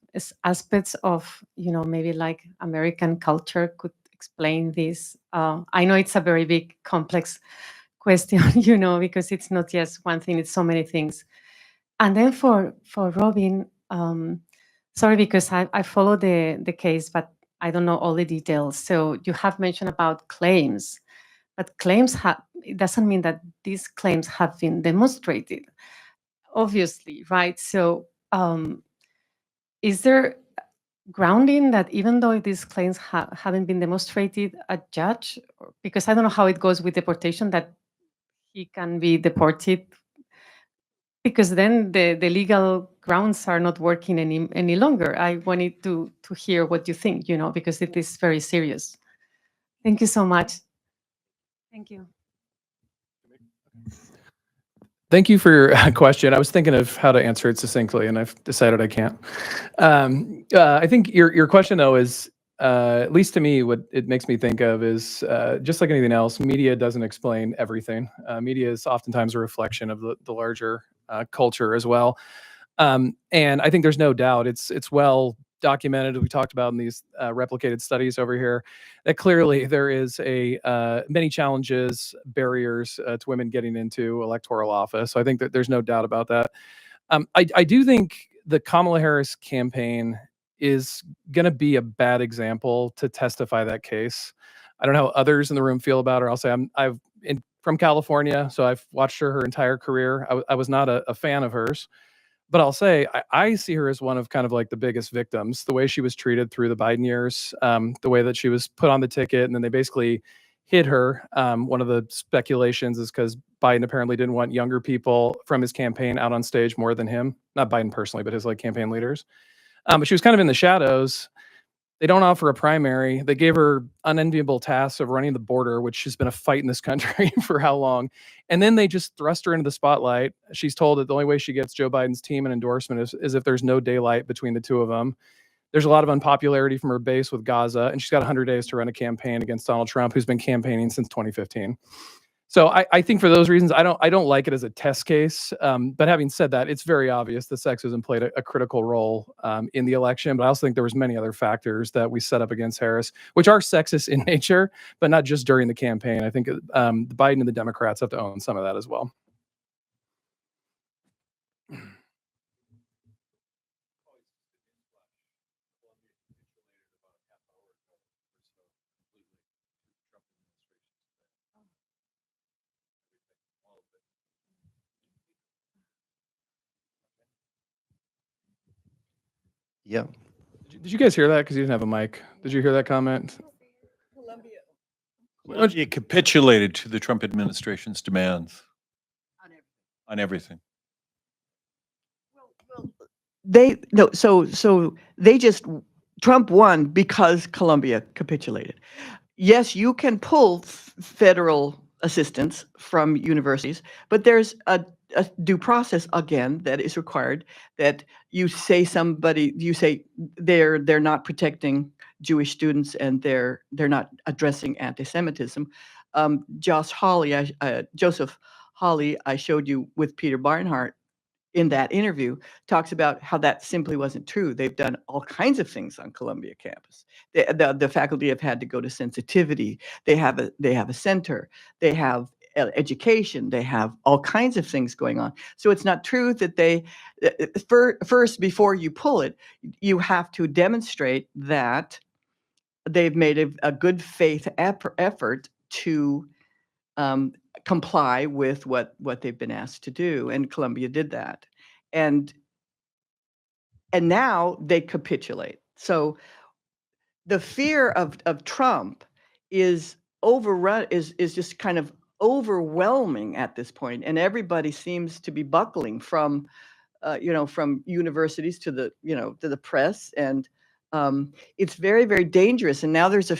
aspects of, maybe like American culture could explain this. I know it's a very big, complex question, because it's not just one thing, it's so many things. And then for Robin, sorry, because I follow the case, but I don't know all the details. So you have mentioned about claims. But claims it doesn't mean that these claims have been demonstrated, obviously, right? So is there grounding that even though these claims haven't been demonstrated, a judge, because I don't know how it goes with deportation, that he can be deported, because then the legal grounds are not working any longer. I wanted to hear what you think, because it is very serious. Thank you so much. Thank you. Thank you for your question. I was thinking of how to answer it succinctly, and I've decided I can't. I think your question, though, is, at least to me, what it makes me think of is, just like anything else, media doesn't explain everything. Media is oftentimes a reflection of the larger culture as well. And I think there's no doubt it's well documented. We talked about in these replicated studies over here that clearly there is many challenges, barriers to women getting into electoral office. So I think that there's no doubt about that. I do think the Kamala Harris campaign is going to be a bad example to testify that case. I don't know how others in the room feel about her. I'll say from California, so I've watched her entire career. I was not a fan of hers. But I'll say I see her as one of kind of like the biggest victims. The way she was treated through the Biden years, the way that she was put on the ticket, and then they basically hid her. One of the speculations is because Biden apparently didn't want younger people from his campaign out on stage more than him. Not Biden personally, but his like campaign leaders. But she was kind of in the shadows. They don't offer a primary. They gave her unenviable tasks of running the border, which has been a fight in this country for how long. And then they just thrust her into the spotlight. She's told that the only way she gets Joe Biden's team and endorsement is if there's no daylight between the two of them. There's a lot of unpopularity from her base with Gaza, and she's got 100 days to run a campaign against Donald Trump, who's been campaigning since 2015. So I think for those reasons, I don't like it as a test case. But having said that, it's very obvious that sexism played a critical role in the election. But I also think there was many other factors that we set up against Harris, which are sexist in nature, but not just during the campaign. I think Biden and the Democrats have to own some of that as well. Yeah. Did you guys hear that? Because you didn't have a mic. Did you hear that comment? Colombia capitulated to the Trump administration's demands on everything. Trump won because Colombia capitulated. Yes, you can pull federal assistance from universities, but there's a due process again that is required, that you say they're not protecting Jewish students and they're not addressing anti-Semitism. Joseph Hawley, I showed you with Peter Barnhart in that interview, talks about how that simply wasn't true. They've done all kinds of things on Columbia campus. The faculty have had to go to sensitivity. They have a center. They have education. They have all kinds of things going on. So it's not true that they first, before you pull it, you have to demonstrate that they've made a good faith effort to comply with what they've been asked to do, and Columbia did that, and now they capitulate. So the fear of Trump is just kind of overwhelming at this point, and everybody seems to be buckling from universities to the press, and it's very, very dangerous. And now there's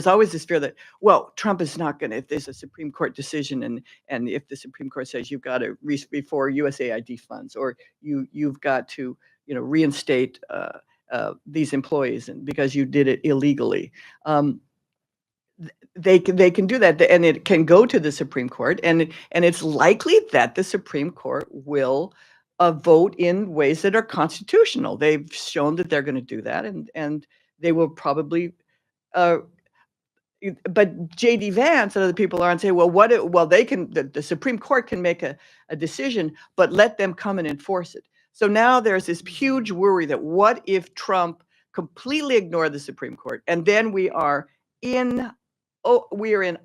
always this fear that, well, Trump is not going to, if there's a Supreme Court decision and if the Supreme Court says you've got to before USAID funds, or you've got to reinstate these employees because you did it illegally. They can do that, and it can go to the Supreme Court, and it's likely that the Supreme Court will vote in ways that are constitutional. They've shown that they're going to do that, and they will probably. But J.D. Vance and other people are and say, well, they can. The Supreme Court can make a decision, but let them come and enforce it. So now there's this huge worry that what if Trump completely ignored the Supreme Court, and then we are in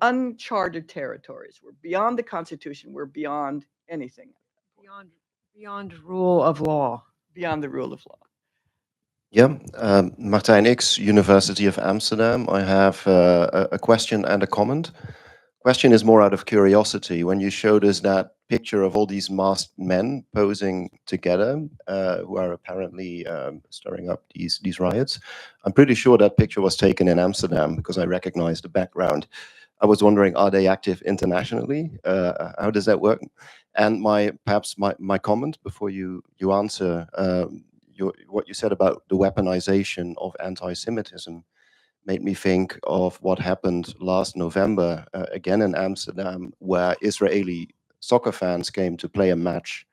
uncharted territories. We're beyond the Constitution. We're beyond anything. Beyond rule of law. Beyond the rule of law. Yeah, Martijn X, University of Amsterdam. I have a question and a comment. Question is more out of curiosity. When you showed us that picture of all these masked men posing together, who are apparently stirring up these riots, I'm pretty sure that picture was taken in Amsterdam because I recognize the background. I was wondering, are they active internationally? How does that work? And perhaps my comment before you answer what you said about the weaponization of anti-Semitism made me think of what happened last November, again in Amsterdam, where Israeli soccer fans came to play a match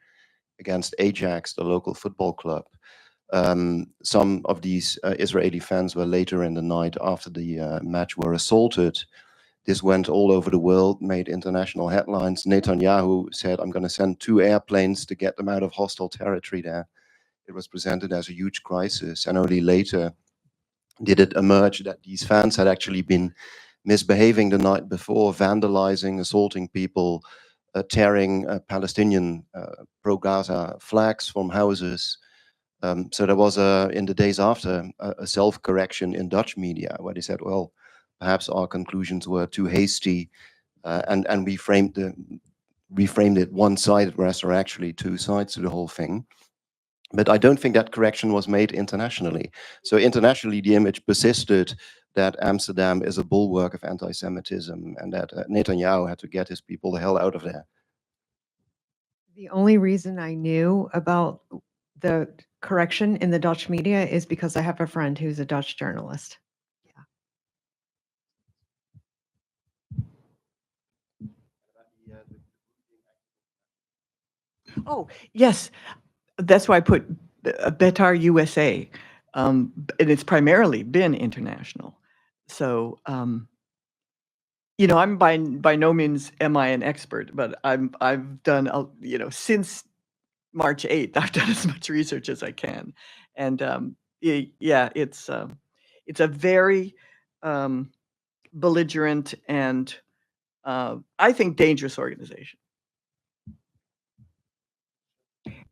against Ajax, the local football club. Some of these Israeli fans were later in the night after the match were assaulted. This went all over the world, made international headlines. Netanyahu said, I'm going to send 2 airplanes to get them out of hostile territory there. It was presented as a huge crisis, and only later did it emerge that these fans had actually been misbehaving the night before, vandalizing, assaulting people, tearing Palestinian pro-Gaza flags from houses. So there was, in the days after, a self-correction in Dutch media where they said, well, perhaps our conclusions were too hasty, and we framed it one-sided, whereas there are actually 2 sides to the whole thing. But I don't think that correction was made internationally. So internationally, the image persisted that Amsterdam is a bulwark of anti-Semitism and that Netanyahu had to get his people the hell out of there. The only reason I knew about the correction in the Dutch media is because I have a friend who's a Dutch journalist. Oh, yes. That's why I put Betar USA, and it's primarily been international. So, I'm by no means am I an expert, but I've done, since March 8th, I've done as much research as I can, and yeah, it's a very belligerent and I think dangerous organization.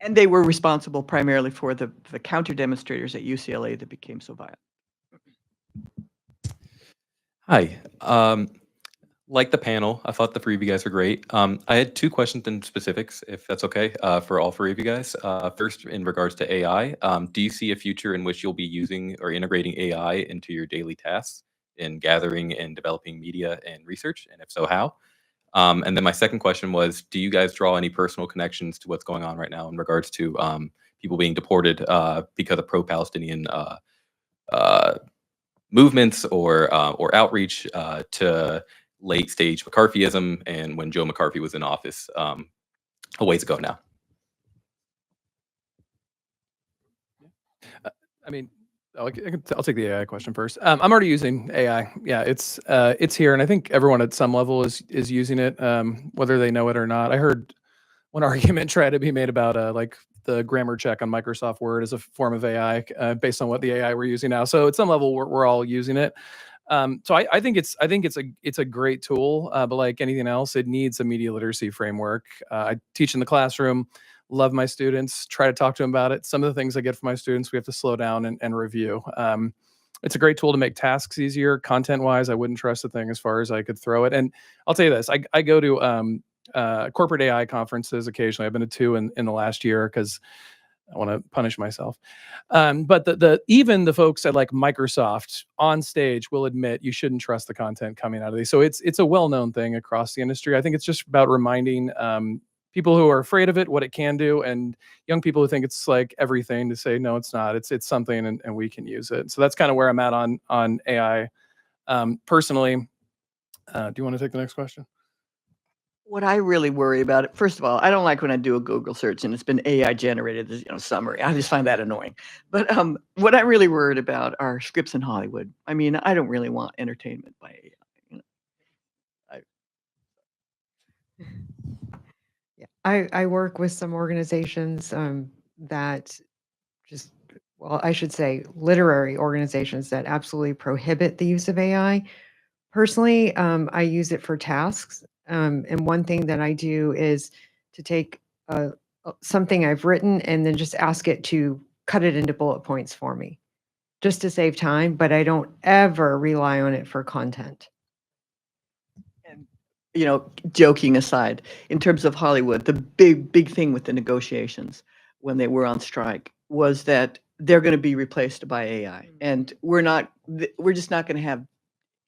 And they were responsible primarily for the counter demonstrators at UCLA that became so violent. Hi. Like the panel, I thought the 3 of you guys were great. I had 2 questions in specifics, if that's okay, for all 3 of you guys. First, in regards to AI, do you see a future in which you'll be using or integrating AI into your daily tasks in gathering and developing media and research? And if so, how? And then my second question was, do you guys draw any personal connections to what's going on right now in regards to people being deported because of pro-Palestinian movements or outreach to late stage McCarthyism and when Joe McCarthy was in office a ways ago now? I mean, I'll take the AI question first. I'm already using AI. Yeah, it's here, and I think everyone at some level is using it, whether they know it or not. I heard one argument try to be made about like the grammar check on Microsoft Word as a form of AI based on what the AI we're using now. So at some level, we're all using it. So I think it's a great tool, but like anything else, it needs a media literacy framework. I teach in the classroom. Love my students, try to talk to them about it. Some of the things I get from my students, we have to slow down and review. It's a great tool to make tasks easier. Content-wise, I wouldn't trust the thing as far as I could throw it. And I'll tell you this, I go to corporate AI conferences occasionally. I've been to 2 in the last year because I want to punish myself. But even the folks at like Microsoft on stage will admit you shouldn't trust the content coming out of these. So it's a well-known thing across the industry. I think it's just about reminding people who are afraid of it, what it can do, and young people who think it's like everything to say, no, it's not. It's something, and we can use it. So that's kind of where I'm at on AI. Personally, do you want to take the next question? What I really worry about it, first of all, I don't like when I do a Google search and it's been AI generated, summary. I just find that annoying. But what I'm really worried about are scripts in Hollywood. I mean, I don't really want entertainment by AI. Yeah, I work with some organizations that just, well, I should say literary organizations that absolutely prohibit the use of AI. Personally, I use it for tasks. And one thing that I do is to take something I've written and then just ask it to cut it into bullet points for me, just to save time, but I don't ever rely on it for content. Joking aside, in terms of Hollywood, the big thing with the negotiations when they were on strike was that they're going to be replaced by AI, and we're just not going to have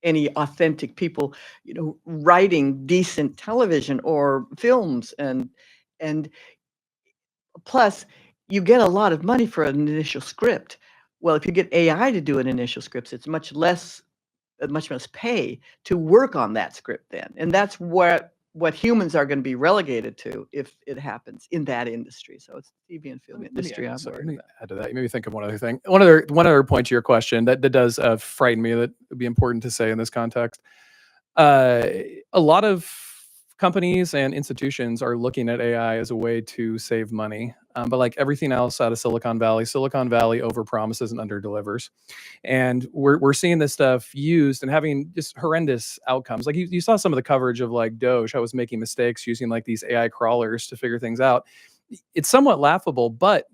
any authentic people, writing decent television or films, and And plus, you get a lot of money for an initial script. Well, if you get AI to do an initial script, it's much less pay to work on that script then. And that's what humans are going to be relegated to if it happens in that industry. So it's TV and film industry. I'm Sorry, worried let me about. add to that. You made me think of one other thing. One other point to your question that does frighten me, that would be important to say in this context. A lot of companies and institutions are looking at AI as a way to save money. But like everything else out of Silicon Valley overpromises and underdelivers. And we're seeing this stuff used and having just horrendous outcomes. Like you saw some of the coverage of like Doge, how it was making mistakes using like these AI crawlers to figure things out. It's somewhat laughable, but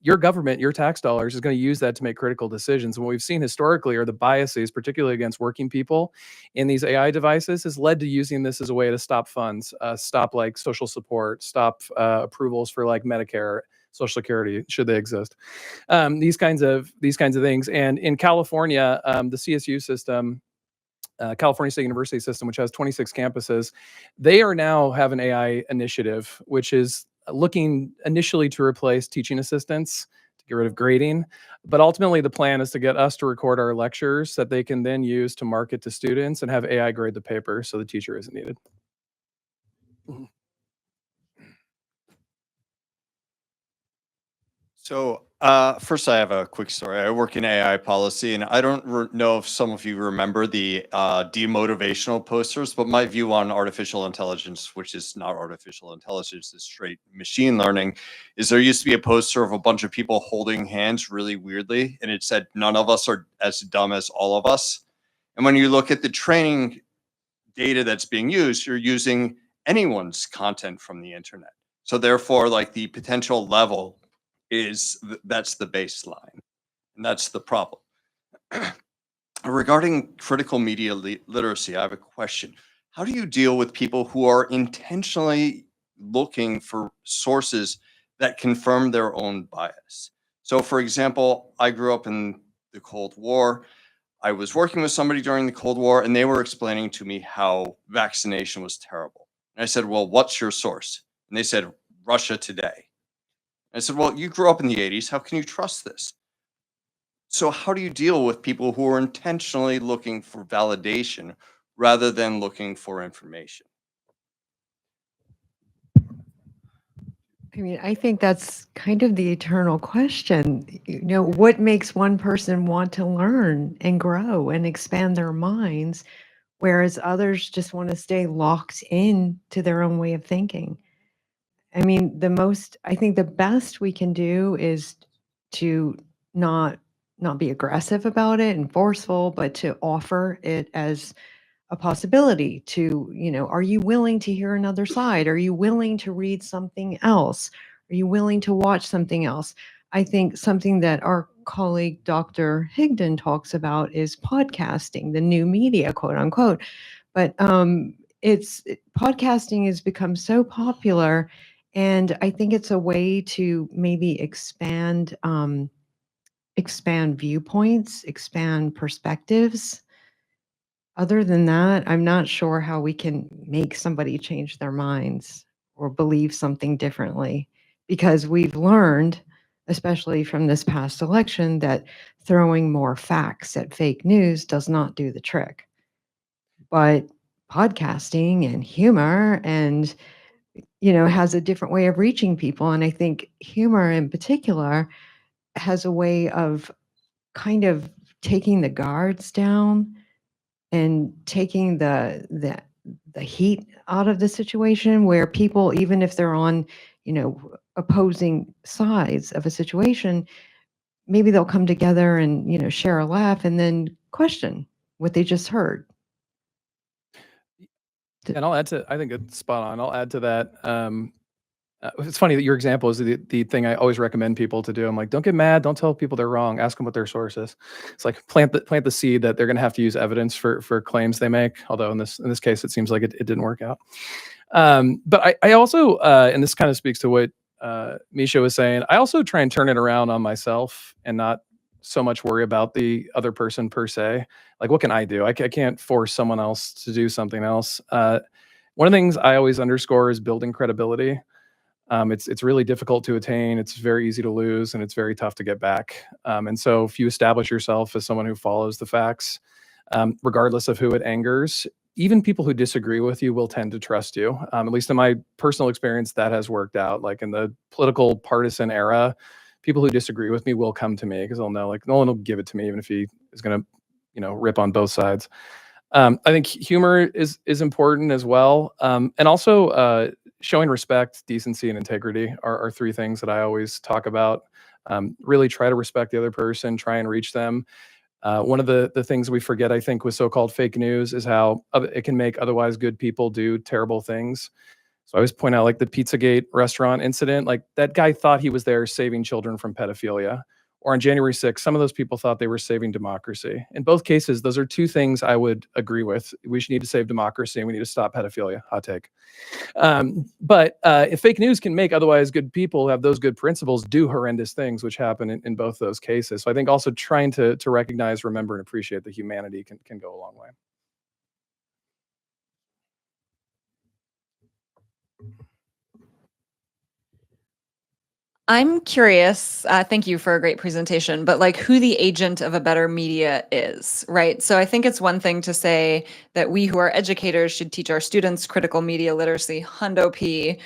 your government, your tax dollars is going to use that to make critical decisions. And what we've seen historically are the biases, particularly against working people in these AI devices, has led to using this as a way to stop funds, stop like social support, stop approvals for like Medicare, Social Security, should they exist. These kinds of things. And in California, the CSU system, California State University system, which has 26 campuses, they are now have an AI initiative, which is looking initially to replace teaching assistants, to get rid of grading. But ultimately, the plan is to get us to record our lectures that they can then use to market to students and have AI grade the paper so the teacher isn't needed. So first, I have a quick story. I work in AI policy, and I don't know if some of you remember the demotivational posters, but my view on artificial intelligence, which is not artificial intelligence, is straight machine learning, is there used to be a poster of a bunch of people holding hands really weirdly, and it said, "None of us are as dumb as all of us." And when you look at the training data that's being used, you're using anyone's content from the internet. So therefore, like the potential level is that's the baseline, and that's the problem. Regarding critical media literacy, I have a question. How do you deal with people who are intentionally looking for sources that confirm their own bias? So for example, I grew up in the Cold War. I was working with somebody during the Cold War, and they were explaining to me how vaccination was terrible. And I said, "Well, what's your source?" And they said, "Russia Today." I said, "Well, you grew up in the 80s. How can you trust this?" So how do you deal with people who are intentionally looking for validation rather than looking for information? I mean, I think that's kind of the eternal question. What makes one person want to learn and grow and expand their minds, whereas others just want to stay locked in to their own way of thinking? I mean, I think the best we can do is to not be aggressive about it and forceful, but to offer it as a possibility to, are you willing to hear another side? Are you willing to read something else? Are you willing to watch something else? I think something that our colleague Dr. Higdon talks about is podcasting, the new media, quote unquote. But podcasting has become so popular, and I think it's a way to maybe expand viewpoints, expand perspectives. Other than that, I'm not sure how we can make somebody change their minds or believe something differently, because we've learned, especially from this past election, that throwing more facts at fake news does not do the trick. But podcasting and humor and has a different way of reaching people, and I think humor in particular has a way of kind of taking the guards down and taking the heat out of the situation, where people, even if they're on, opposing sides of a situation, maybe they'll come together and, share a laugh and then question what they just heard. And I'll add to, I think it's spot on. I'll add to that. It's funny that your example is the thing I always recommend people to do. I'm like, don't get mad. Don't tell people they're wrong. Ask them what their source is. It's like plant the seed that they're going to have to use evidence for claims they make. Although in this case, it seems like it didn't work out. But I also, and this kind of speaks to what Mischa was saying, I also try and turn it around on myself and not so much worry about the other person per se. Like, what can I do? I can't force someone else to do something else. One of the things I always underscore is building credibility. It's really difficult to attain. It's very easy to lose, and it's very tough to get back. And so, if you establish yourself as someone who follows the facts, regardless of who it angers, even people who disagree with you will tend to trust you. At least in my personal experience, that has worked out. Like in the political partisan era, people who disagree with me will come to me because they'll know, like, Nolan will give it to me, even if he is going to, rip on both sides. I think humor is important as well, and also showing respect, decency, and integrity are three things that I always talk about. Really try to respect the other person, try and reach them. One of the things we forget, I think, with so-called fake news is how it can make otherwise good people do terrible things. So I always point out, like the Pizzagate restaurant incident, like that guy thought he was there saving children from pedophilia. Or on January 6th, some of those people thought they were saving democracy. In both cases, those are two things I would agree with. We should need to save democracy and we need to stop pedophilia. Hot take. But if fake news can make otherwise good people have those good principles do horrendous things, which happen in both those cases. So I think also trying to recognize, remember, and appreciate the humanity can go a long way. I'm curious, thank you for a great presentation, but like who the agent of a better media is, right? So I think it's one thing to say that we who are educators should teach our students critical media literacy, hundo P.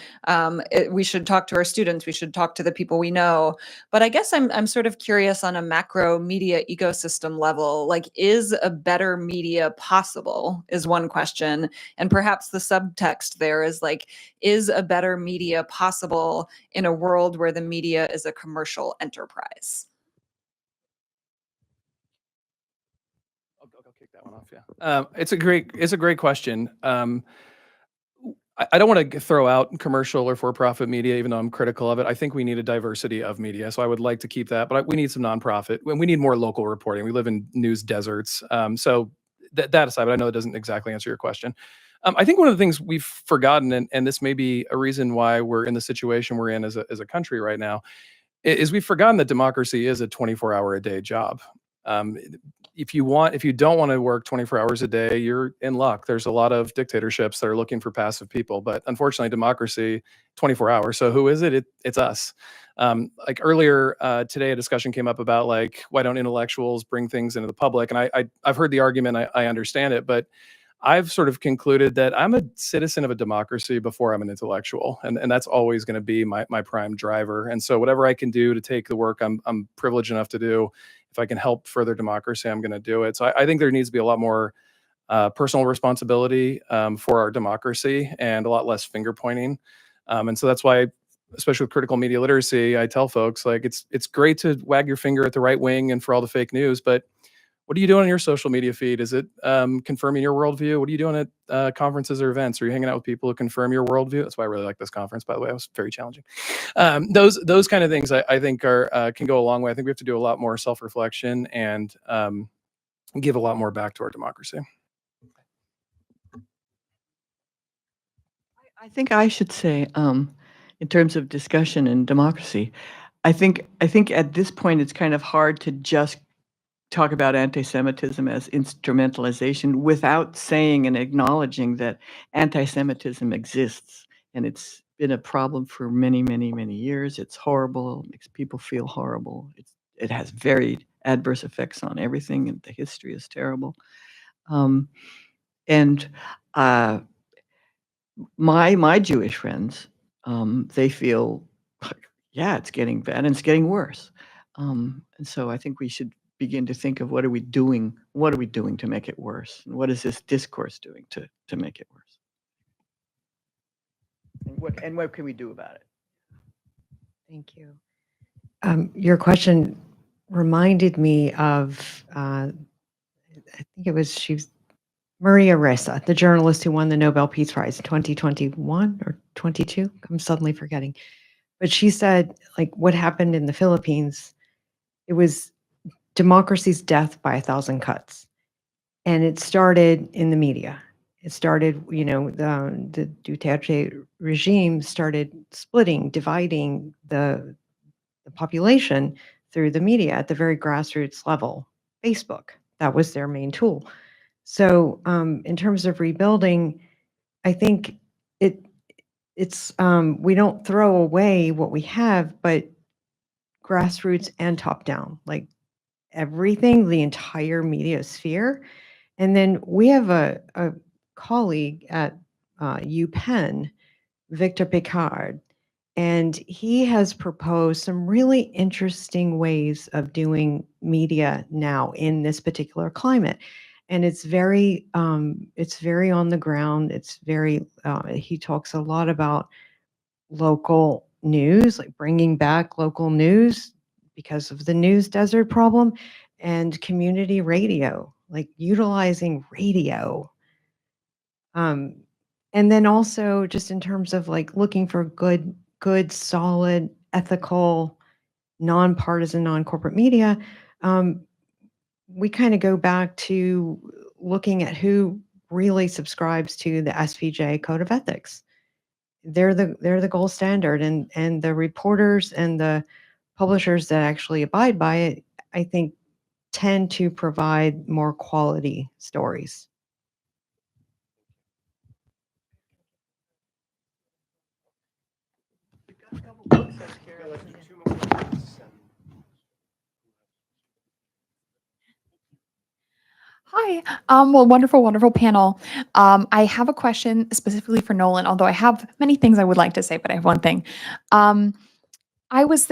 We should talk to our students, we should talk to the people we know. But I guess I'm sort of curious on a macro media ecosystem level, like is a better media possible is one question. And perhaps the subtext there is like, is a better media possible in a world where the media is a commercial enterprise? I'll kick that one off. Yeah, it's a great question. I don't want to throw out commercial or for-profit media, even though I'm critical of it. I think we need a diversity of media, so I would like to keep that. But we need some nonprofit. We need more local reporting. We live in news deserts. So that aside, but I know it doesn't exactly answer your question. I think one of the things we've forgotten, and this may be a reason why we're in the situation we're in as a country right now, is we've forgotten that democracy is a 24-hour-a-day job. If you don't want to work 24 hours a day, you're in luck. There's a lot of dictatorships that are looking for passive people, but unfortunately, democracy, 24 hours. So who is it? It's us. Like earlier today, a discussion came up about like why don't intellectuals bring things into the public? And I've heard the argument. I understand it, but I've sort of concluded that I'm a citizen of a democracy before I'm an intellectual, and that's always going to be my prime driver. And so whatever I can do to take the work I'm privileged enough to do, if I can help further democracy, I'm going to do it. So I think there needs to be a lot more personal responsibility for our democracy and a lot less finger pointing. And so that's why, especially with critical media literacy, I tell folks like it's great to wag your finger at the right wing and for all the fake news, but what are you doing on your social media feed? Is it confirming your worldview? What are you doing at conferences or events? Are you hanging out with people who confirm your worldview? That's why I really like this conference, by the way. It was very challenging. Those kind of things I think are can go a long way. I think we have to do a lot more self-reflection and give a lot more back to our democracy. I think I should say, in terms of discussion and democracy, I think at this point it's kind of hard to just talk about anti-Semitism as instrumentalization without saying and acknowledging that anti-Semitism exists. And it's been a problem for many, many, many years. It's horrible, it makes people feel horrible. It has very adverse effects on everything, and the history is terrible. My Jewish friends, they feel, yeah, it's getting bad and it's getting worse. And so I think we should begin to think of what are we doing to make it worse? And what is this discourse doing to make it worse? And what can we do about it? Thank you. Your question reminded me of, I think she was Maria Ressa, the journalist who won the Nobel Peace Prize in 2021 or 22. I'm suddenly forgetting. But she said, like, what happened in the Philippines, it was democracy's death by 1,000 cuts. And it started in the media. It started, the Duterte regime started splitting, dividing the population through the media at the very grassroots level. Facebook, that was their main tool. So in terms of rebuilding, I think it's we don't throw away what we have, but grassroots and top down, like everything, the entire media sphere. And then we have a colleague at UPenn, Victor Picard, and he has proposed some really interesting ways of doing media now in this particular climate. And it's very on the ground. It's very, he talks a lot about local news, like bringing back local news because of the news desert problem, and community radio, like utilizing radio. And then also just in terms of like looking for good, solid, ethical, nonpartisan, non-corporate media, we kind of go back to looking at who really subscribes to the SPJ Code of Ethics. They're the gold standard, and the reporters and the publishers that actually abide by it, I think, tend to provide more quality stories. Hi. Well, wonderful, wonderful panel. I have a question specifically for Nolan, although I have many things I would like to say, but I have one thing. I was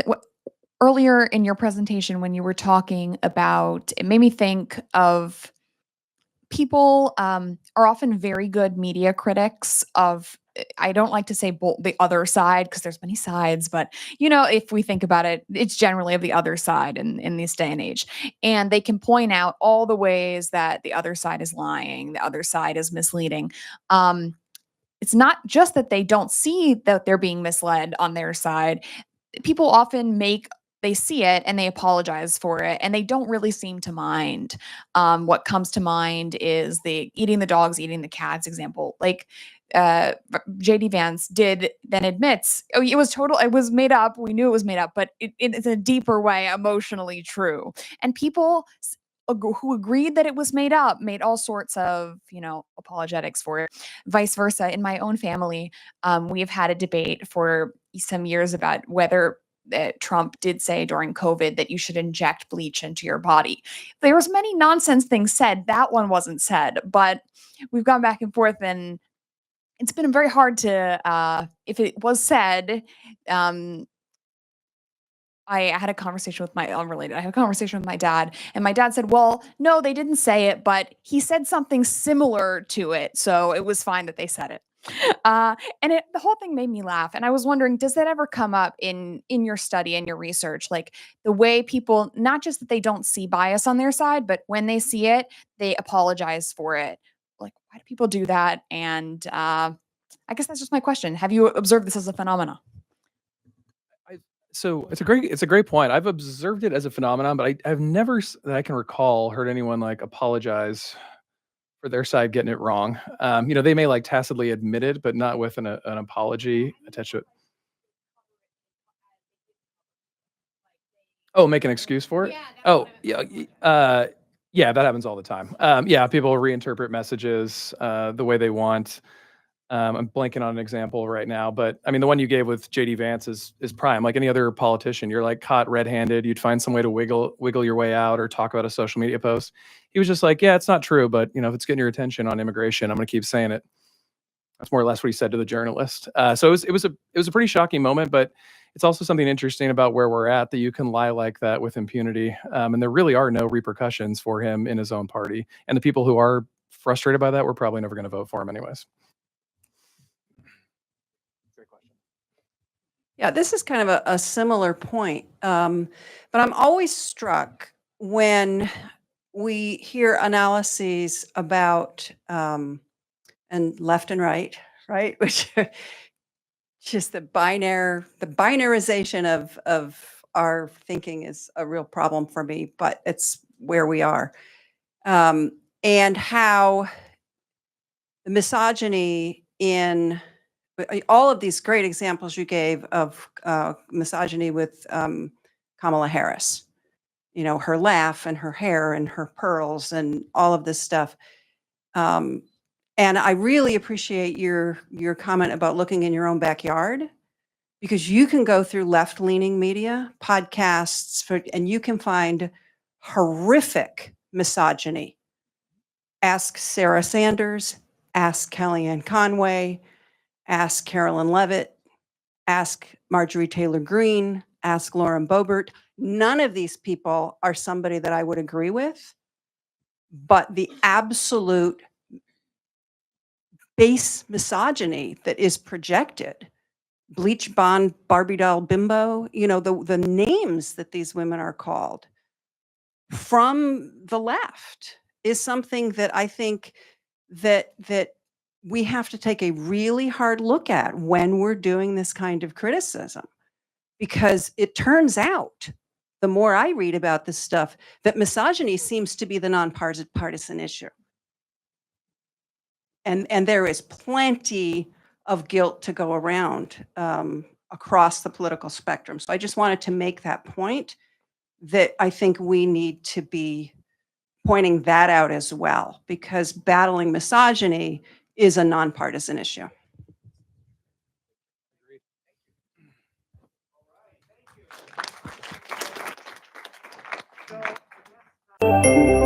earlier in your presentation when you were talking about, it made me think of people are often very good media critics of, I don't like to say the other side because there's many sides, but you know, if we think about it, it's generally of the other side in this day and age. And they can point out all the ways that the other side is lying, the other side is misleading. It's not just that they don't see that they're being misled on their side. People often they see it and they apologize for it, and they don't really seem to mind. What comes to mind is the eating the dogs, eating the cats example. Like JD Vance then admits, oh, it was made up. We knew it was made up, but it's a deeper way emotionally true. And people who agreed that it was made up made all sorts of, apologetics for it. Vice versa. In my own family, we have had a debate for some years about whether Trump did say during COVID that you should inject bleach into your body. There was many nonsense things said. That one wasn't said, but we've gone back and forth, and it's been very hard to, if it was said, I had a conversation with unrelated, I had a conversation with my dad, and my dad said, well, no, they didn't say it, but he said something similar to it. So it was fine that they said it. And the whole thing made me laugh. And I was wondering, does that ever come up in your study and your research? Like the way people, not just that they don't see bias on their side, but when they see it, they apologize for it. Like, why do people do that? And I guess that's just my question. Have you observed this as a phenomenon? So it's a great point. I've observed it as a phenomenon, but I've never that I can recall heard anyone like apologize for their side getting it wrong. They may like tacitly admit it, but not with an apology attached to it. Oh, make an excuse for it? Yeah, that happens all the time. People reinterpret messages the way they want. I'm blanking on an example right now, but I mean, the one you gave with JD Vance is prime. Like any other politician, you're like caught red-handed. You'd find some way to wiggle your way out or talk about a social media post. He was just like, yeah, it's not true, but if it's getting your attention on immigration, I'm going to keep saying it. That's more or less what he said to the journalist. So it was a pretty shocking moment, but it's also something interesting about where we're at, that you can lie like that with impunity, and there really are no repercussions for him in his own party. And the people who are frustrated by that, we're probably never going to vote for him anyways. Yeah, this is kind of a similar point, but I'm always struck when we hear analyses about and left and right, which are just the binarization of our thinking is a real problem for me, but it's where we are, and how the misogyny in all of these great examples you gave of misogyny with Kamala Harris, her laugh and her hair and her pearls and all of this stuff. And I really appreciate your comment about looking in your own backyard, because you can go through left-leaning media, podcasts, and you can find horrific misogyny. Ask Sarah Sanders, ask Kellyanne Conway, ask Carolyn Levitt, ask Marjorie Taylor Greene, ask Lauren Boebert. None of these people are somebody that I would agree with, but the absolute base misogyny that is projected, bleach blonde, Barbie doll bimbo, you know, the names that these women are called from the left is something that I think that we have to take a really hard look at when we're doing this kind of criticism, because it turns out, the more I read about this stuff, that misogyny seems to be the nonpartisan issue. And there is plenty of guilt to go around across the political spectrum. So I just wanted to make that point, that I think we need to be pointing that out as well, because battling misogyny is a nonpartisan issue. Agreed.